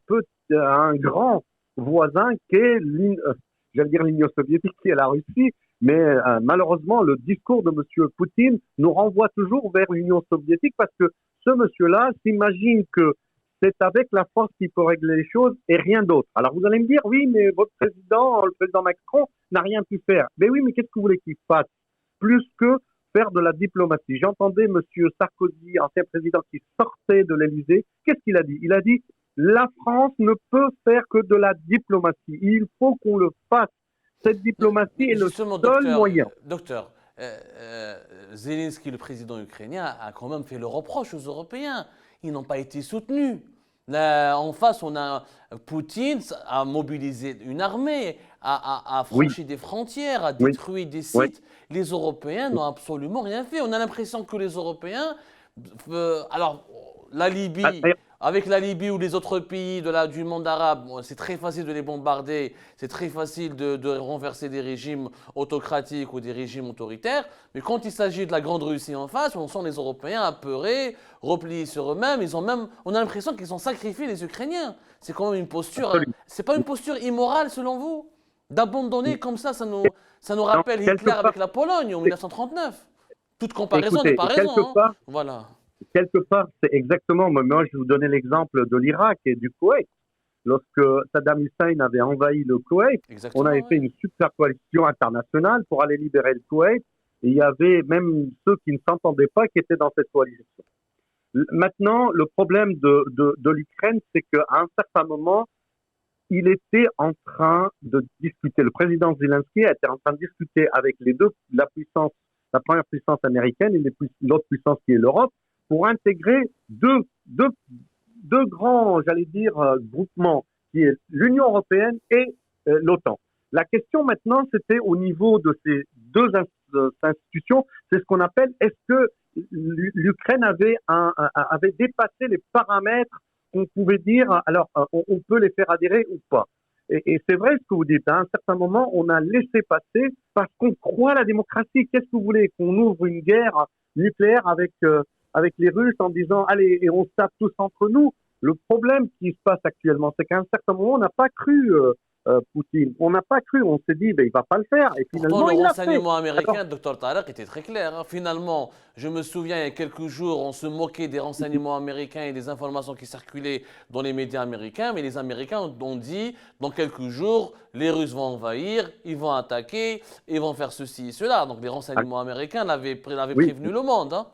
un grand voisin qui est l'Union soviétique, qui est la Russie. Mais malheureusement, le discours de M. Poutine nous renvoie toujours vers l'Union soviétique parce que ce monsieur-là s'imagine que c'est avec la force qu'il peut régler les choses et rien d'autre. Alors vous allez me dire, oui, mais votre président, le président Macron, n'a rien pu faire. Mais oui, mais qu'est-ce que vous voulez qu'il fasse? Plus que faire de la diplomatie. J'entendais M. Sarkozy, ancien président, qui sortait de l'Élysée. Qu'est-ce qu'il a dit? Il a dit, la France ne peut faire que de la diplomatie. Il faut qu'on le fasse. Cette diplomatie est le seul moyen. Docteur, Zelensky, le président ukrainien, a quand même fait le reproche aux Européens. Ils n'ont pas été soutenus. Là, en face, on a Poutine a mobilisé une armée, a franchi des frontières, a détruit des sites. Les Européens n'ont absolument rien fait. On a l'impression que les Européens... alors, la Libye... Avec la Libye ou les autres pays du monde arabe, c'est très facile de les bombarder, c'est très facile de renverser des régimes autocratiques ou des régimes autoritaires. Mais quand il s'agit de la Grande Russie en face, on sent les Européens apeurés, repliés sur eux-mêmes. On a l'impression qu'ils ont sacrifié les Ukrainiens. C'est quand même une posture. C'est pas une posture immorale selon vous, d'abandonner comme ça nous rappelle Hitler avec la Pologne en 1939. Toute comparaison n'est pas raison. Voilà. quelque part, c'est exactement, moi je vous donnais l'exemple de l'Irak et du Koweït. Lorsque Saddam Hussein avait envahi le Koweït, on avait Exactement, fait oui. une super coalition internationale pour aller libérer le Koweït. Et il y avait même ceux qui ne s'entendaient pas qui étaient dans cette coalition. Maintenant, le problème de l'Ukraine, c'est qu'à un certain moment, il était en train de discuter, le président Zelensky était en train de discuter avec les deux, la première puissance américaine et l'autre puissance qui est l'Europe, pour intégrer deux grands, j'allais dire, groupements, qui est l'Union européenne et l'OTAN. La question maintenant, c'était au niveau de ces deux institutions, c'est ce qu'on appelle, est-ce que l'Ukraine avait dépassé les paramètres qu'on pouvait dire, alors on peut les faire adhérer ou pas. Et c'est vrai ce que vous dites, à un certain moment, on a laissé passer parce qu'on croit à la démocratie. Qu'est-ce que vous voulez? Qu'on ouvre une guerre nucléaire avec les Russes en disant, allez, et on se tape tous entre nous? Le problème qui se passe actuellement, c'est qu'à un certain moment, on n'a pas cru Poutine. On n'a pas cru, on s'est dit, ben, il va pas le faire. Et Pourtant, finalement, le il l'a fait. renseignement Alors, américain, Dr Tarek, était très clair, hein. Finalement, je me souviens, il y a quelques jours, on se moquait des renseignements américains et des informations qui circulaient dans les médias américains, mais les Américains ont dit, dans quelques jours, les Russes vont envahir, ils vont attaquer, ils vont faire ceci et cela. Donc les renseignements américains l'avaient oui, prévenu le monde, hein.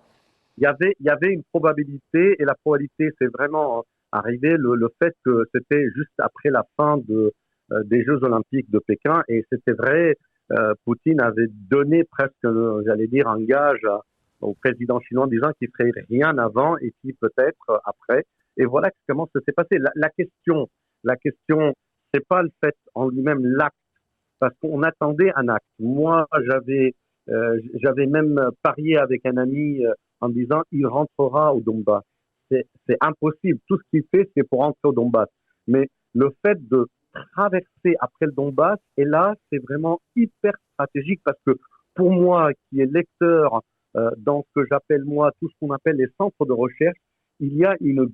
il y avait une probabilité, et la probabilité, c'est vraiment arrivé le fait que c'était juste après la fin des Jeux Olympiques de Pékin, et c'était vrai, Poutine avait donné presque, j'allais dire, un gage au président chinois en disant qu'il ferait rien avant et puis peut-être après. Et voilà comment ça s'est passé. La question, c'est pas le fait en lui-même l'acte, parce qu'on attendait un acte. Moi, j'avais même parié avec un ami en disant il rentrera au Donbass. C'est impossible. Tout ce qu'il fait, c'est pour rentrer au Donbass. Mais le fait de traverser après le Donbass, et là, c'est vraiment hyper stratégique parce que pour moi, qui est lecteur dans ce que j'appelle moi, tout ce qu'on appelle les centres de recherche, il y a un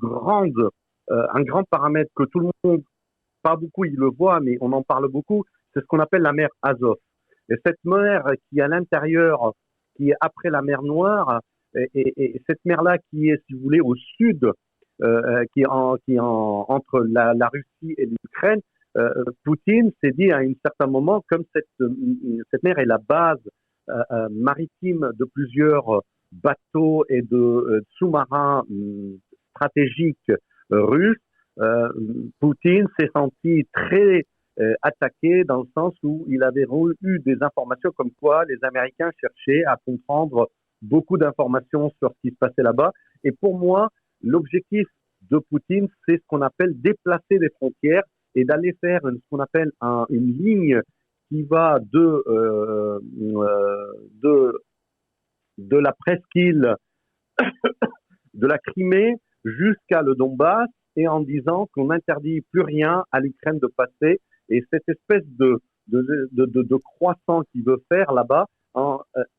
grand paramètre que tout le monde, pas beaucoup, il le voit, mais on en parle beaucoup, c'est ce qu'on appelle la mer Azov. Et cette mer qui est à l'intérieur, qui est après la mer Noire, et cette mer-là qui est, si vous voulez, au sud, entre la Russie et l'Ukraine, Poutine s'est dit à un certain moment, comme cette mer est la base maritime de plusieurs bateaux et de sous-marins stratégiques russes, Poutine s'est senti très attaqué dans le sens où il avait eu des informations comme quoi les Américains cherchaient à comprendre beaucoup d'informations sur ce qui se passait là-bas. Et pour moi, l'objectif de Poutine, c'est ce qu'on appelle déplacer les frontières et d'aller faire ce qu'on appelle une ligne qui va de la presqu'île de la Crimée jusqu'à le Donbass, et en disant qu'on n'interdit plus rien à l'Ukraine de passer. Et cette espèce de croissant qu'il veut faire là-bas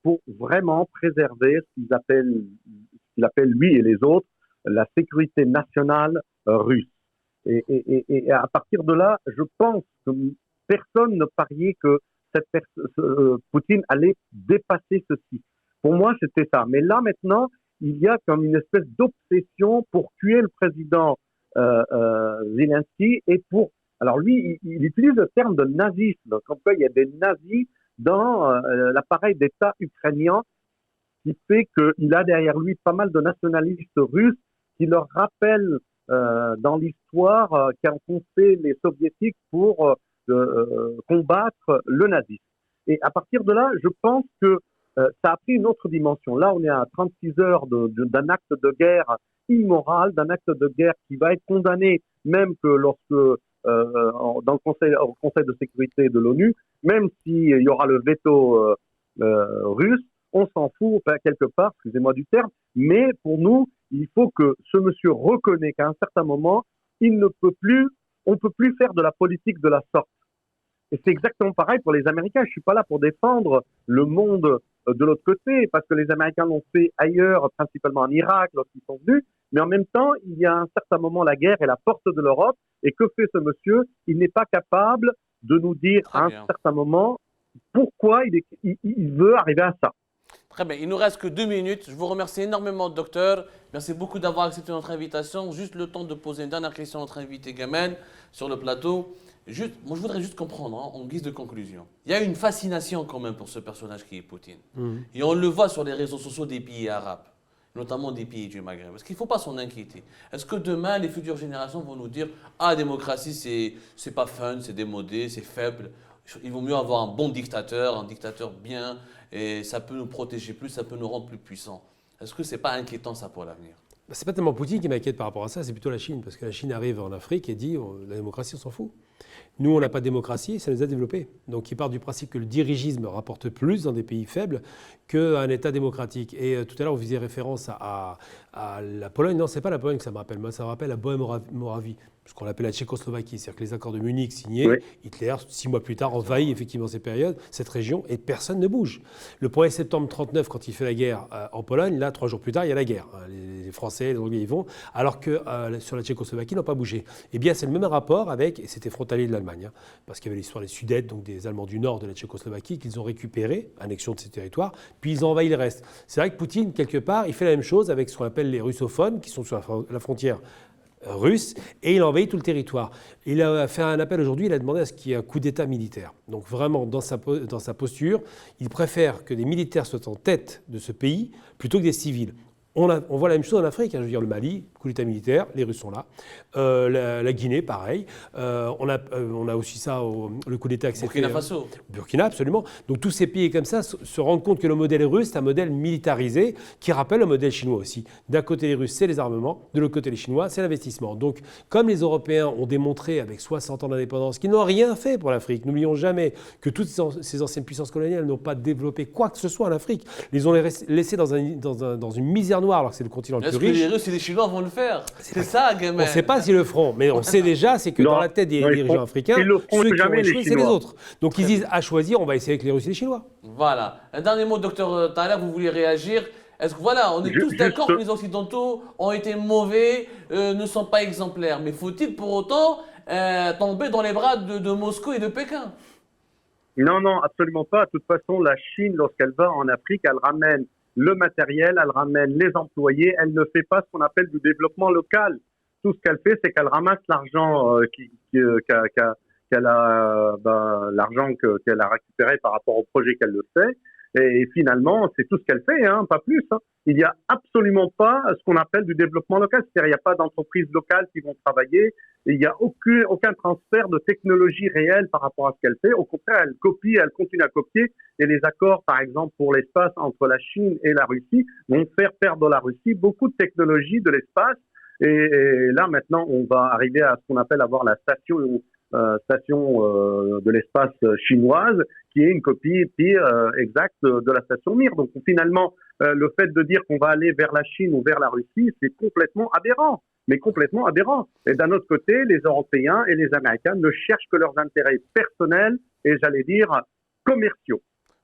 pour vraiment préserver ce qu'il appelle lui et les autres la sécurité nationale russe. Et à partir de là, je pense que personne ne pariait que Poutine allait dépasser ceci. Pour moi, c'était ça. Mais là, maintenant, il y a comme une espèce d'obsession pour tuer le président Zelensky et pour... Alors lui, il utilise le terme de nazisme, comme quoi il y a des nazis dans l'appareil d'État ukrainien, qui fait qu'il a derrière lui pas mal de nationalistes russes qui leur rappellent dans l'histoire qu'ont fait les soviétiques pour combattre le nazisme. Et à partir de là, je pense que ça a pris une autre dimension. Là, on est à 36 heures d'un acte de guerre immoral, d'un acte de guerre qui va être condamné, même que lorsque dans au Conseil de sécurité de l'ONU, même s'il y aura le veto russe, on s'en fout quelque part, excusez-moi du terme, mais pour nous, il faut que ce monsieur reconnaisse qu'à un certain moment, on ne peut plus faire de la politique de la sorte. Et c'est exactement pareil pour les Américains. Je suis pas là pour défendre le monde de l'autre côté, parce que les Américains l'ont fait ailleurs, principalement en Irak, lorsqu'ils sont venus. Mais en même temps, il y a à un certain moment, la guerre est la porte de l'Europe. Et que fait ce monsieur? Il n'est pas capable de nous dire à un certain moment pourquoi il veut arriver à ça. Très bien, il nous reste que 2 minutes. Je vous remercie énormément, docteur. Merci beaucoup d'avoir accepté notre invitation. Juste le temps de poser une dernière question à notre invité Gamen sur le plateau. Moi, je voudrais juste comprendre, en guise de conclusion. Il y a une fascination quand même pour ce personnage qui est Poutine. Et on le voit sur les réseaux sociaux des pays arabes, notamment des pays du Maghreb. Est-ce qu'il ne faut pas s'en inquiéter? Est-ce que demain, les futures générations vont nous dire « Ah, la démocratie, c'est pas fun, c'est démodé, c'est faible. Il vaut mieux avoir un bon dictateur, un dictateur bien, et ça peut nous protéger plus, ça peut nous rendre plus puissants. » Est-ce que ce n'est pas inquiétant ça pour l'avenir? C'est pas tellement Poutine qui m'inquiète par rapport à ça, c'est plutôt la Chine. Parce que la Chine arrive en Afrique et dit la démocratie, on s'en fout. Nous, on n'a pas de démocratie, ça nous a développés. Donc, ils partent du principe que le dirigisme rapporte plus dans des pays faibles qu'un État démocratique. Et tout à l'heure, vous faisiez référence à la Pologne. Non, c'est pas la Pologne que ça me rappelle. Moi, ça me rappelle la Bohème-Moravie, ce qu'on appelle la Tchécoslovaquie. C'est-à-dire que les accords de Munich signés, Hitler, 6 mois plus tard, envahit effectivement cette région et personne ne bouge. Le 1er septembre 1939, quand il fait la guerre en Pologne, là, 3 jours plus tard, il y a la guerre. Les Français, les Anglais y vont, alors que sur la Tchécoslovaquie, ils n'ont pas bougé. Eh bien, c'est le même rapport avec, et c'était frontalier de l'Allemagne, parce qu'il y avait l'histoire des Sudètes, donc des Allemands du nord de la Tchécoslovaquie, qu'ils ont récupéré, annexion de ces territoires, puis ils ont envahi le reste. C'est vrai que Poutine, quelque part, il fait la même chose avec ce qu'on appelle les russophones, qui sont sur la frontière russe, et il a envahi tout le territoire. Il a fait un appel aujourd'hui, il a demandé à ce qu'il y ait un coup d'État militaire. Donc vraiment, dans sa posture, il préfère que des militaires soient en tête de ce pays plutôt que des civils. On voit la même chose en Afrique, je veux dire le Mali, coup d'État militaire, les Russes sont là. La Guinée, pareil. On a aussi ça, le coup d'État accepté. Burkina Faso. Burkina, absolument. Donc tous ces pays comme ça se rendent compte que le modèle russe, c'est un modèle militarisé qui rappelle le modèle chinois aussi. D'un côté les Russes, c'est les armements, de l'autre côté les Chinois, c'est l'investissement. Donc comme les Européens ont démontré avec 60 ans d'indépendance qu'ils n'ont rien fait pour l'Afrique, n'oublions jamais que toutes ces anciennes puissances coloniales n'ont pas développé quoi que ce soit en Afrique. Ils ont laissé dans une misère noire alors que c'est le continent le plus riche. Est-ce que les Russes et les Chinois vont le faire? C'est ça, Gamen. On ne sait pas s'ils le feront, mais on sait déjà, c'est que dans la tête des dirigeants africains, ceux qui ont échoué, c'est les autres. Donc ils disent à choisir, on va essayer avec les Russes et les Chinois. Voilà. Un dernier mot, docteur Thaler, vous voulez réagir? Est-ce que voilà, on est tous d'accord que les Occidentaux ont été mauvais, ne sont pas exemplaires, mais faut-il pour autant tomber dans les bras de Moscou et de Pékin? Non, non, absolument pas. De toute façon, la Chine, lorsqu'elle va en Afrique, elle ramène le matériel, elle ramène les employés, elle ne fait pas ce qu'on appelle du développement local. Tout ce qu'elle fait, c'est qu'elle ramasse l'argent l'argent qu'elle a récupéré par rapport au projet qu'elle le fait. Et finalement, c'est tout ce qu'elle fait, hein, pas plus. Hein. Il n'y a absolument pas ce qu'on appelle du développement local. C'est-à-dire, il n'y a pas d'entreprises locales qui vont travailler. Il n'y a aucun transfert de technologie réelle par rapport à ce qu'elle fait. Au contraire, elle copie, elle continue à copier. Et les accords, par exemple, pour l'espace entre la Chine et la Russie vont faire perdre à la Russie beaucoup de technologies de l'espace. Et là, maintenant, on va arriver à ce qu'on appelle avoir la station de l'espace chinoise, qui est une copie exacte de la station Mir. Donc finalement, le fait de dire qu'on va aller vers la Chine ou vers la Russie, c'est complètement aberrant. Mais complètement aberrant. Et d'un autre côté, les Européens et les Américains ne cherchent que leurs intérêts personnels et, j'allais dire, commerciaux.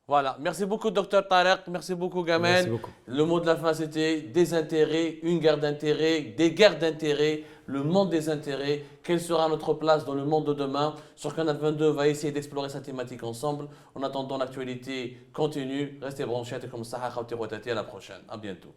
Voilà, merci beaucoup Dr Tarek, merci beaucoup Gamen. Merci beaucoup. Le mot de la fin c'était des intérêts, une guerre d'intérêts, des guerres d'intérêts, le monde des intérêts. Quelle sera notre place dans le monde de demain? Sur Canal 22 va essayer d'explorer cette thématique ensemble. En attendant, l'actualité continue. Restez branchés comme ça. À la prochaine. À bientôt.